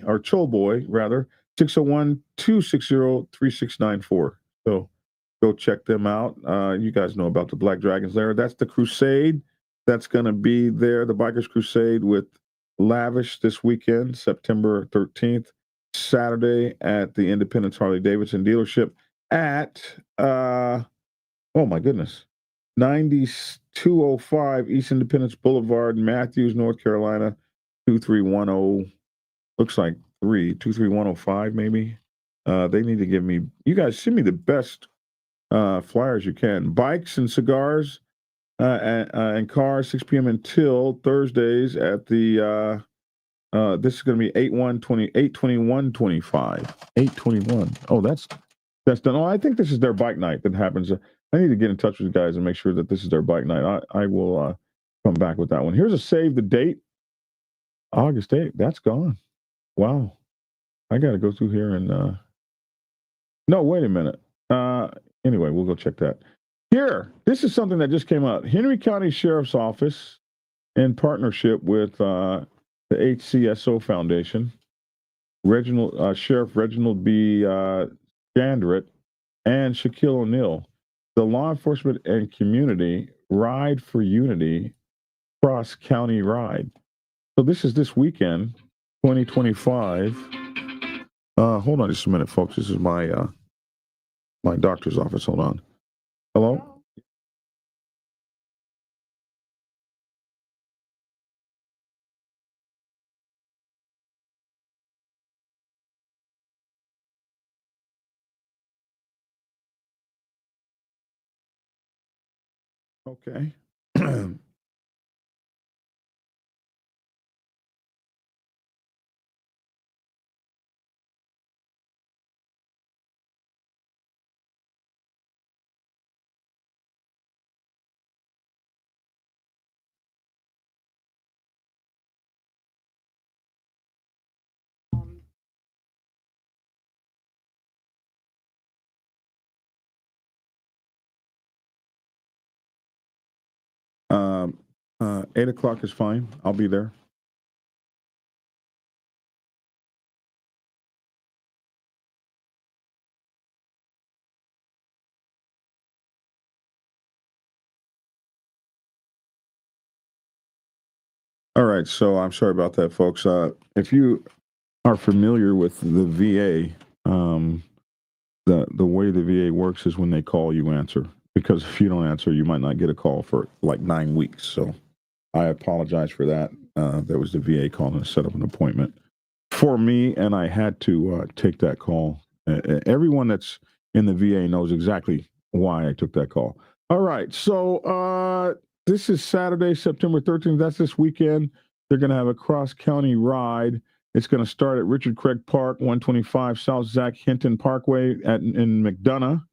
601-260-3694. So go check them out. You guys know about the Black Dragons Lair. That's the crusade that's going to be there, the Bikers Crusade with Lavish this weekend, September 13th, Saturday at the Independence Harley-Davidson dealership at, oh my goodness, 9205 East Independence Boulevard, Matthews, North Carolina, 23110. Looks like 23105 maybe. They need to give me, you guys send me the best flyers you can. Bikes and cigars and cars, 6 p.m. until Thursdays at the, this is going to be 82125. 821. Oh, that's done. Oh, I think this is their bike night that happens. I need to get in touch with you guys and make sure that this is their bike night. I will come back with that one. Here's a save the date. August 8th. That's gone. Wow. I got to go through here and, no, wait a minute. Anyway, we'll go check that. Here, this is something that just came out. Henry County Sheriff's Office, in partnership with the HCSO Foundation, Sheriff Reginald B. Chandrit, and Shaquille O'Neal, the Law Enforcement and Community Ride for Unity Cross County Ride. So this is this weekend, 2025. Hold on just a minute, folks. This is my my doctor's office. Hold on. Hello? Okay. Um, 8 o'clock is fine. I'll be there. All right. So I'm sorry about that, folks. If you are familiar with the VA, the way the VA works is when they call, you answer. Because if you don't answer, you might not get a call for like 9 weeks. So I apologize for that. There was the VA calling to set up an appointment for me, and I had to take that call. Everyone that's in the VA knows exactly why I took that call. All right, so this is Saturday, September 13th. That's this weekend. They're going to have a cross-county ride. It's going to start at Richard Craig Park, 125 South Zach Hinton Parkway in McDonough,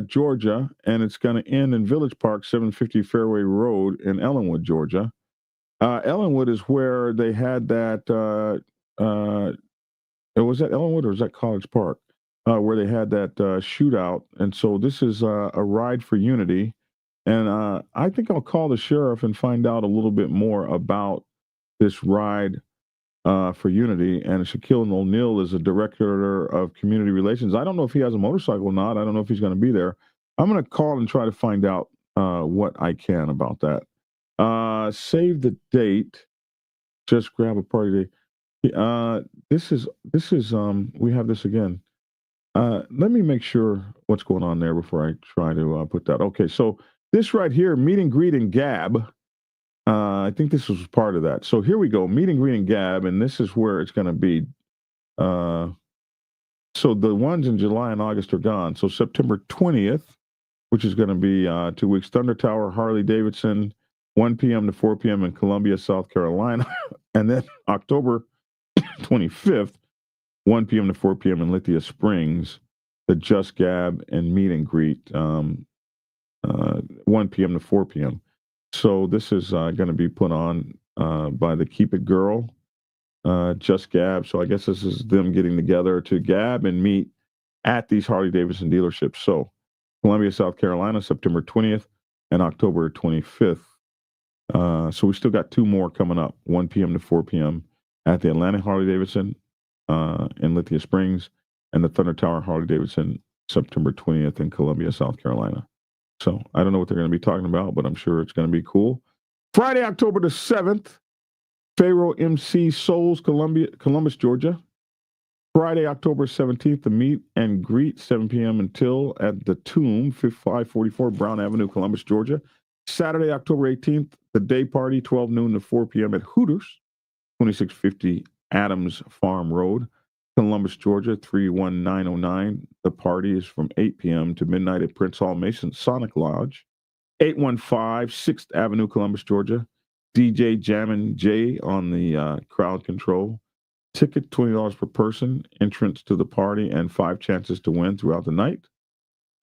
Georgia, and it's going to end in Village Park, 750 Fairway Road in Ellenwood, Georgia. Ellenwood is where they had that. Was that Ellenwood or was that College Park? Where they had that shootout. And so this is a ride for unity. And I think I'll call the sheriff and find out a little bit more about this ride for unity. And Shaquille O'Neal is the director of community relations. I don't know if he has a motorcycle or not. I don't know if he's going to be there. I'm going to call and try to find out what I can about that. Save the date. Just grab a party day. This is we have this again. Let me make sure what's going on there before I try to put that. Okay, so this right here, meet and greet and gab. I think this was part of that. So here we go, meet and greet and gab, and this is where it's going to be. So the ones in July and August are gone. So September 20th, which is going to be 2 weeks, Thunder Tower, Harley Davidson, 1 p.m. to 4 p.m. in Columbia, South Carolina. And then October 25th, 1 p.m. to 4 p.m. in Lithia Springs, the Just Gab and meet and greet, 1 p.m. to 4 p.m. So this is going to be put on by the Keep It Girl, Just Gab. So I guess this is them getting together to gab and meet at these Harley Davidson dealerships. So Columbia, South Carolina, September 20th and October 25th. So we still got 2 more coming up, 1 p.m. to 4 p.m. at the Atlanta Harley Davidson in Lithia Springs, and the Thunder Tower Harley Davidson September 20th in Columbia, South Carolina. So I don't know what they're going to be talking about, but I'm sure it's going to be cool. Friday, October the 7th, Pharaoh MC Souls, Columbus, Georgia. Friday, October 17th, the meet and greet, 7 p.m. until at the Tomb, 544 Brown Avenue, Columbus, Georgia. Saturday, October 18th, the day party, 12 noon to 4 p.m. at Hooters, 2650 Adams Farm Road, Columbus, Georgia, 31909. The party is from 8 p.m. to midnight at Prince Hall Mason Sonic Lodge, 815 6th Avenue, Columbus, Georgia. DJ Jammin' J on the crowd control. Ticket $20 per person, entrance to the party, and 5 chances to win throughout the night.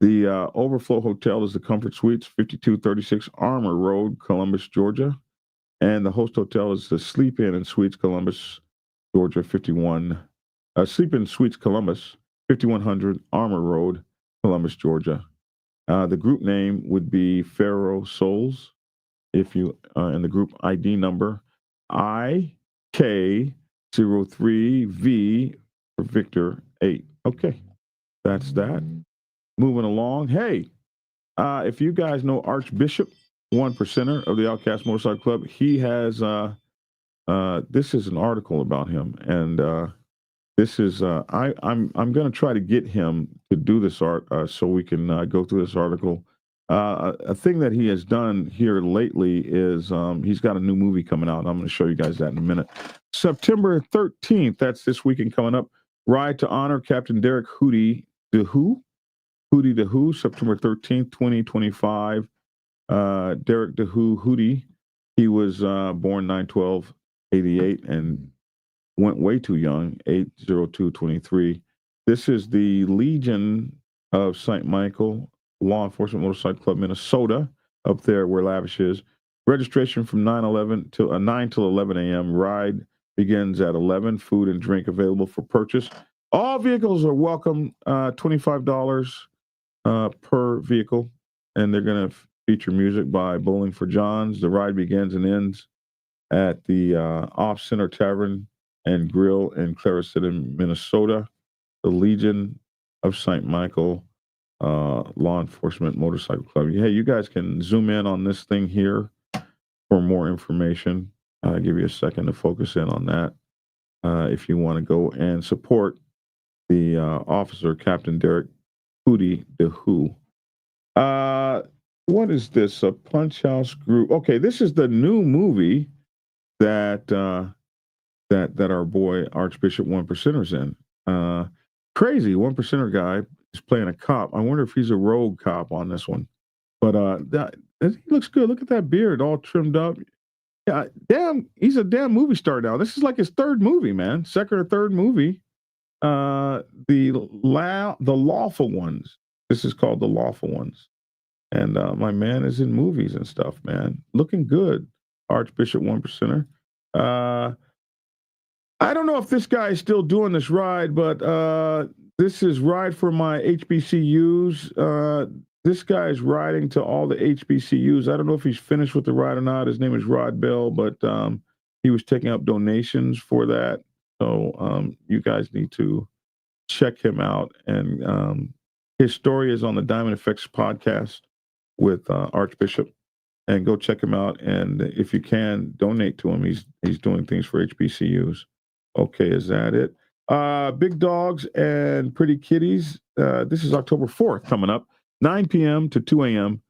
The Overflow Hotel is the Comfort Suites, 5236 Armour Road, Columbus, Georgia. And the host hotel is the Sleep Inn and Suites Columbus, Georgia, Sleep Inn Suites Columbus, 5100 Armour Road, Columbus, Georgia. The group name would be Pharaoh Souls. If you and the group ID number IK03V for Victor 8. Okay, that's that. Moving along. Hey, if you guys know Archbishop, 1%er of the Outcast Motorcycle Club, he has this is an article about him, and this is I'm going to try to get him to do this art so we can go through this article. A thing that he has done here lately is he's got a new movie coming out. I'm going to show you guys that in a minute. September 13th, that's this weekend coming up. Ride to honor Captain Derek Hootie DeHoo. Hootie DeHoo, September 13th, 2025. Derek DeHoo Hootie, he was born 9/12/88 and went way too young, 8/02/23. This is the Legion of St. Michael Law Enforcement Motorcycle Club, Minnesota, up there where Lavish is. Registration from 9 till 11 a.m. Ride begins at 11. Food and drink available for purchase. All vehicles are welcome, $25 per vehicle, and they're going to feature music by Bowling for Johns. The ride begins and ends at the Off Center Tavern and Grill in Claricita, Minnesota. The Legion of St. Michael Law Enforcement Motorcycle Club. Hey, you guys can zoom in on this thing here for more information. I'll give you a second to focus in on that if you want to go and support the officer, Captain Derek Hootie DeHoo. What is this? A Punch House Group. Okay, this is the new movie that our boy Archbishop 1%er's in. Crazy 1%er guy is playing a cop. I wonder if he's a rogue cop on this one. But he looks good. Look at that beard, all trimmed up. Yeah, damn, he's a damn movie star now. This is like his third movie, man. Second or third movie. The Lawful Ones. This is called The Lawful Ones. And my man is in movies and stuff, man. Looking good, Archbishop 1%er. I don't know if this guy is still doing this ride, but this is Ride for My HBCUs. This guy is riding to all the HBCUs. I don't know if he's finished with the ride or not. His name is Rod Bell, but he was taking up donations for that. So you guys need to check him out. And his story is on the Diamond Effects podcast with Archbishop. And go check him out. And if you can, donate to him. He's doing things for HBCUs. Okay, is that it? Big Dogs and Pretty Kitties. This is October 4th coming up, 9 p.m. to 2 a.m.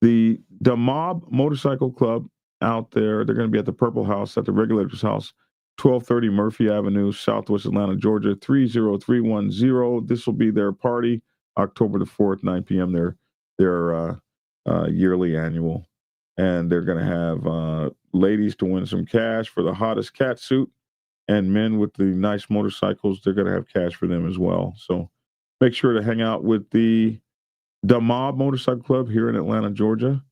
The Mob Motorcycle Club out there. They're going to be at the Purple House, at the Regulator's House, 1230 Murphy Avenue, Southwest Atlanta, Georgia, 30310. This will be their party, October the 4th, 9 p.m. Their yearly annual. And they're going to have ladies to win some cash for the hottest cat suit, and men with the nice motorcycles. They're going to have cash for them as well. So make sure to hang out with the Mob Motorcycle Club here in Atlanta, Georgia.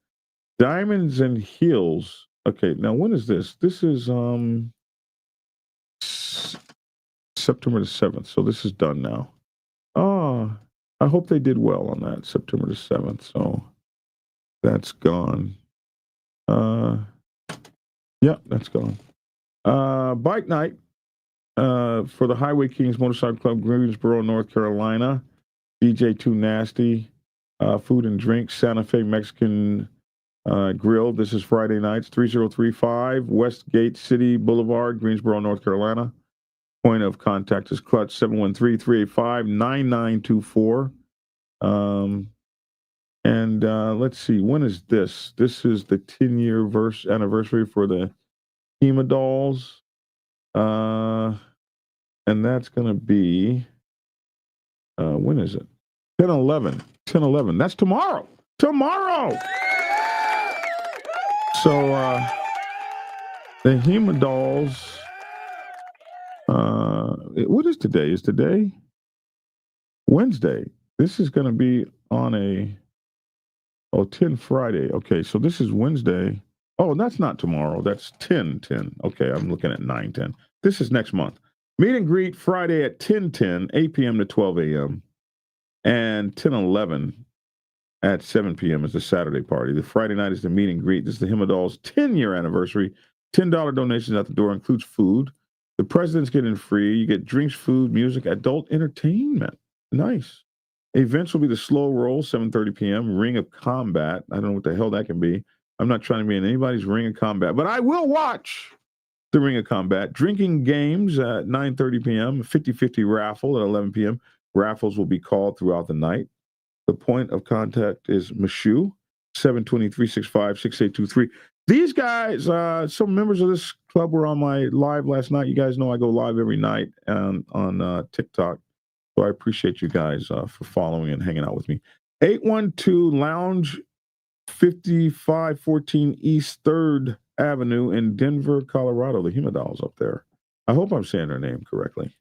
Diamonds and Heels. Okay, now when is this? This is September the 7th. So this is done now. Oh, I hope they did well on that, September the 7th. So that's gone. Yeah, that's gone. Bike night, for the Highway Kings Motorcycle Club, Greensboro, North Carolina. DJ Too Nasty, Food and Drink, Santa Fe Mexican Grill. This is Friday nights, 3035 Westgate City Boulevard, Greensboro, North Carolina. Point of contact is Clutch 713-385-9924. And let's see, when is this? This is the 10-year anniversary for the Infidels. And that's going to be, when is it? 10/11. That's tomorrow. Tomorrow. So the Infidels. What is today? Is today Wednesday? This is going to be on 10 Friday. Okay, so this is Wednesday. Oh, that's not tomorrow. That's 10/10. Okay, I'm looking at 9/10. This is next month. Meet and greet Friday at 10/10, 8 p.m. to 12 a.m. And 10/11 at 7 p.m. is the Saturday party. The Friday night is the meet and greet. This is the Infidels 10-year anniversary. $10 donations at the door, includes food. The president's getting free. You get drinks, food, music, adult entertainment. Nice. Events will be the slow roll, 7:30 p.m. Ring of Combat. I don't know what the hell that can be. I'm not trying to be in anybody's Ring of Combat, but I will watch the Ring of Combat. Drinking games at 9:30 p.m. 50-50 raffle at 11 p.m. Raffles will be called throughout the night. The point of contact is Mashu, 723-365-6823. These guys, some members of this club were on my live last night. You guys know I go live every night on TikTok. So I appreciate you guys for following and hanging out with me. 812 Lounge, 5514 East 3rd Avenue in Denver, Colorado. The Infidels up there. I hope I'm saying their name correctly.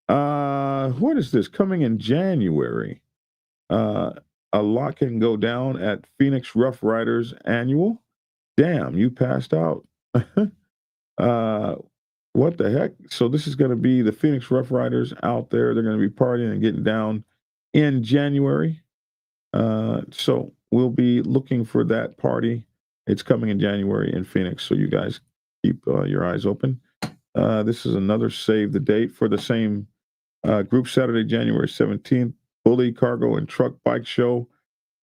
What is this? Coming in January. A lot can go down at Phoenix Rough Riders Annual. Damn, you passed out. What the heck? So this is going to be the Phoenix Rough Riders out there. They're going to be partying and getting down in January. So we'll be looking for that party. It's coming in January in Phoenix. So you guys keep your eyes open. This is another save the date for the same group, Saturday, January 17th. Bully Cargo and Truck Bike Show.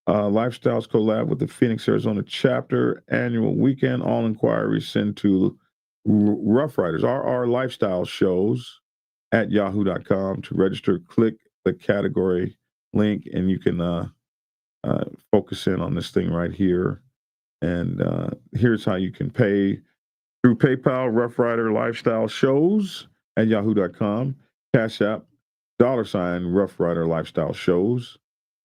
Lifestyles collab with the Phoenix, Arizona chapter. Annual weekend. All inquiries send to Rough Riders, RR Lifestyle Shows at yahoo.com. To register, click the category link and you can focus in on this thing right here. And here's how you can pay through PayPal. Rough Rider Lifestyle Shows at yahoo.com. Cash App, $ Rough Rider Lifestyle Shows.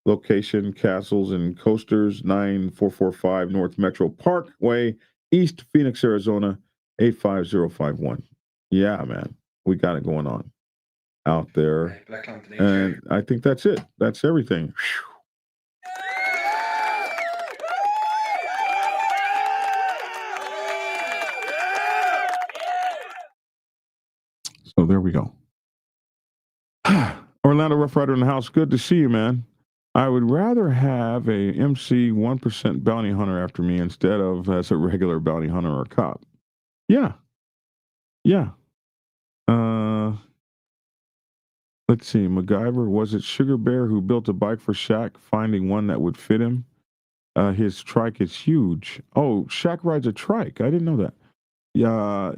Location, Castles and Coasters, 9445 North Metro Parkway, East Phoenix, Arizona, 85051. Yeah, man, we got it going on out there. And I think that's it. That's everything. So there we go. Orlando Rough Rider in the house. Good to see you, man. I would rather have a MC 1% bounty hunter after me instead of as a regular bounty hunter or cop. Yeah. Yeah. Let's see. MacGyver, was it Sugar Bear who built a bike for Shaq, finding one that would fit him? His trike is huge. Oh, Shaq rides a trike. I didn't know that. Yeah.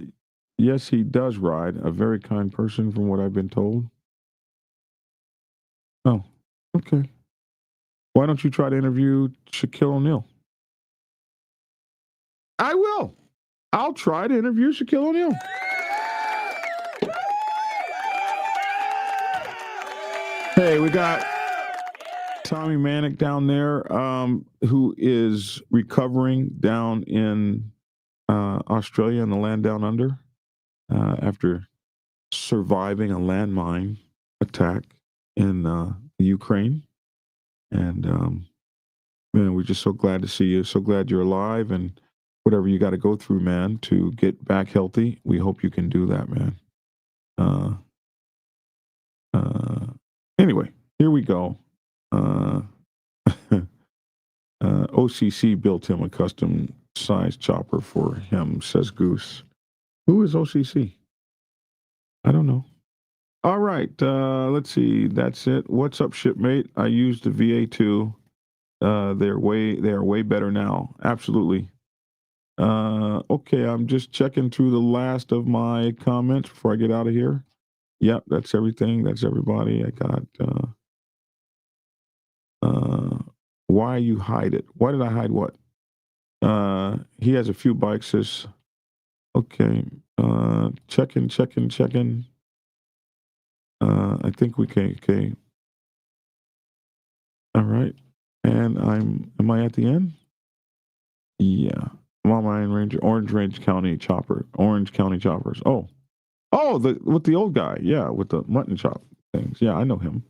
Yes, he does ride. A very kind person from what I've been told. Oh, okay. Why don't you try to interview Shaquille O'Neal? I will. I'll try to interview Shaquille O'Neal. Hey, we got Tommy Manick down there, who is recovering down in Australia in the land down under after surviving a landmine attack in Ukraine. And man, we're just so glad to see you. So glad you're alive, and whatever you got to go through, man, to get back healthy, we hope you can do that, man. Anyway, here we go. OCC built him a custom size chopper for him, says Goose. Who is OCC? I don't know. All right. Let's see. That's it. What's up, shipmate? I used the VA2. They are way better now. Absolutely. Okay. I'm just checking through the last of my comments before I get out of here. Yep. That's everything. That's everybody. I got, why you hide it? Why did I hide what? He has a few bikes. Says, okay. Checking. I think we can. Okay. All right. And am I at the end? Yeah. I'm on my Orange County Choppers. Oh, with the old guy. Yeah. With the mutton chop things. Yeah. I know him.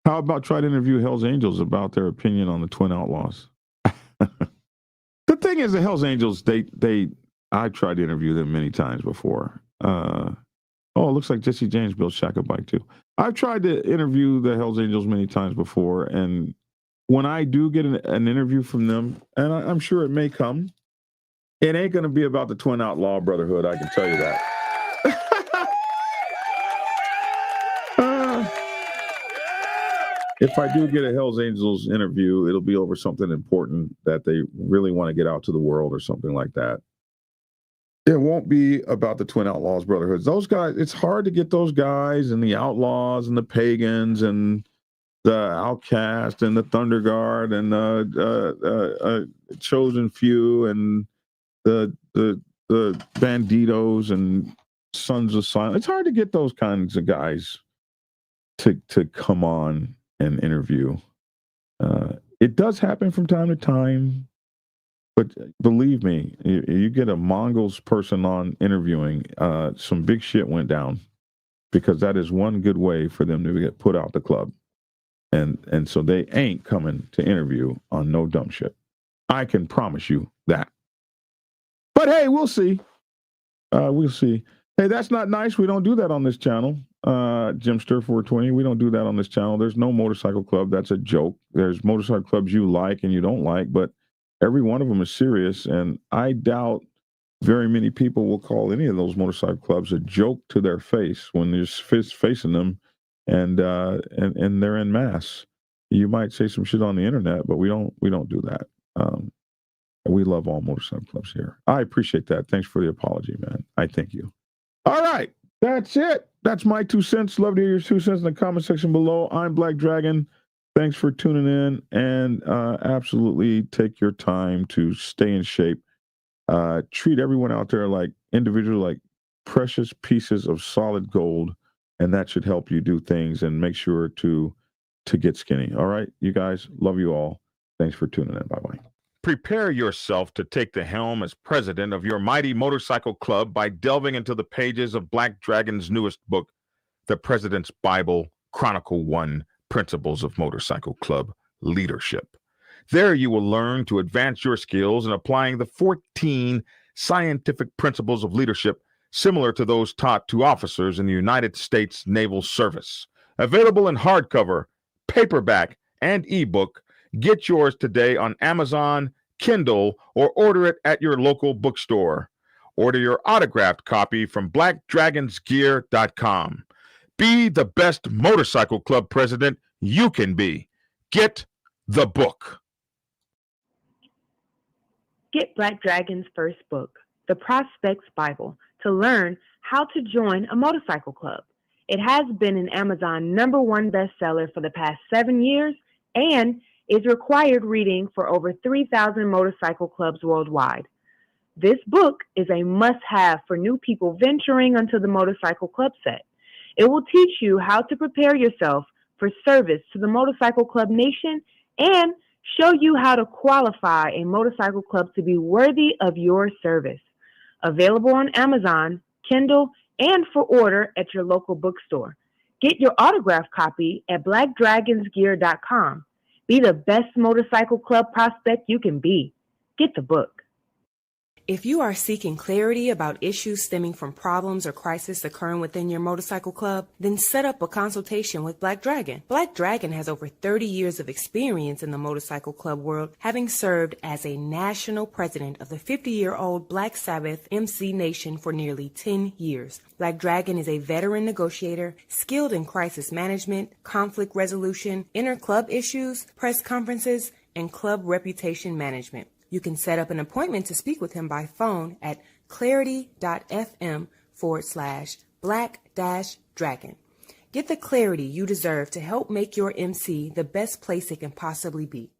How about try to interview Hell's Angels about their opinion on the Twin Outlaws? The thing is, the Hell's Angels, I tried to interview them many times before. It looks like Jesse James built Shaka bike too. I've tried to interview the Hell's Angels many times before, and when I do get an interview from them, and I'm sure it may come, it ain't going to be about the Twin Outlaw Brotherhood. I can tell you that. If I do get a Hell's Angels interview, it'll be over something important that they really want to get out to the world or something like that. It won't be about the Twin Outlaws Brotherhoods. Those guys, it's hard to get those guys and the outlaws and the pagans and the outcast and the Thunder Guard and the chosen few and the banditos and Sons of Silence. It's hard to get those kinds of guys to come on and interview. It does happen from time to time, but believe me, you get a Mongols person on interviewing, some big shit went down, because that is one good way for them to get put out the club. And so they ain't coming to interview on no dumb shit. I can promise you that. But hey, we'll see. We'll see. Hey, that's not nice. We don't do that on this channel. Jimster 420. We don't do that on this channel. There's no motorcycle club. That's a joke. There's motorcycle clubs you like and you don't like, but every one of them is serious. And I doubt very many people will call any of those motorcycle clubs a joke to their face when you're facing them, and they're en masse. You might say some shit on the internet, but we don't do that. We love all motorcycle clubs here. I appreciate that. Thanks for the apology, man. I thank you. All right. That's it. That's my 2 cents. Love to hear your 2 cents in the comment section below. I'm Black Dragon. Thanks for tuning in, and absolutely take your time to stay in shape. Treat everyone out there like individual, like precious pieces of solid gold, and that should help you do things and make sure to get skinny. All right, you guys, love you all. Thanks for tuning in. Bye-bye. Prepare yourself to take the helm as president of your mighty motorcycle club by delving into the pages of Black Dragon's newest book, The President's Bible, Chronicle 1, Principles of Motorcycle Club Leadership. There you will learn to advance your skills in applying the 14 scientific principles of leadership similar to those taught to officers in the United States Naval Service. Available in hardcover, paperback, and ebook. Get yours today on Amazon, Kindle, or order it at your local bookstore. Order your autographed copy from blackdragonsgear.com. Be the best motorcycle club president you can be. Get the book. Get Black Dragon's first book, The Prospect's Bible, to learn how to join a motorcycle club. It has been an Amazon #1 bestseller for the past 7 years and is required reading for over 3,000 motorcycle clubs worldwide. This book is a must-have for new people venturing onto the motorcycle club set. It will teach you how to prepare yourself for service to the motorcycle club nation and show you how to qualify a motorcycle club to be worthy of your service. Available on Amazon, Kindle, and for order at your local bookstore. Get your autographed copy at blackdragonsgear.com. Be the best motorcycle club prospect you can be. Get the book. If you are seeking clarity about issues stemming from problems or crises occurring within your motorcycle club, then set up a consultation with Black Dragon. Black Dragon has over 30 years of experience in the motorcycle club world, having served as a national president of the 50-year-old Black Sabbath MC Nation for nearly 10 years. Black Dragon is a veteran negotiator, skilled in crisis management, conflict resolution, inter-club issues, press conferences, and club reputation management. You can set up an appointment to speak with him by phone at clarity.fm/black-dragon. Get the clarity you deserve to help make your MC the best place it can possibly be.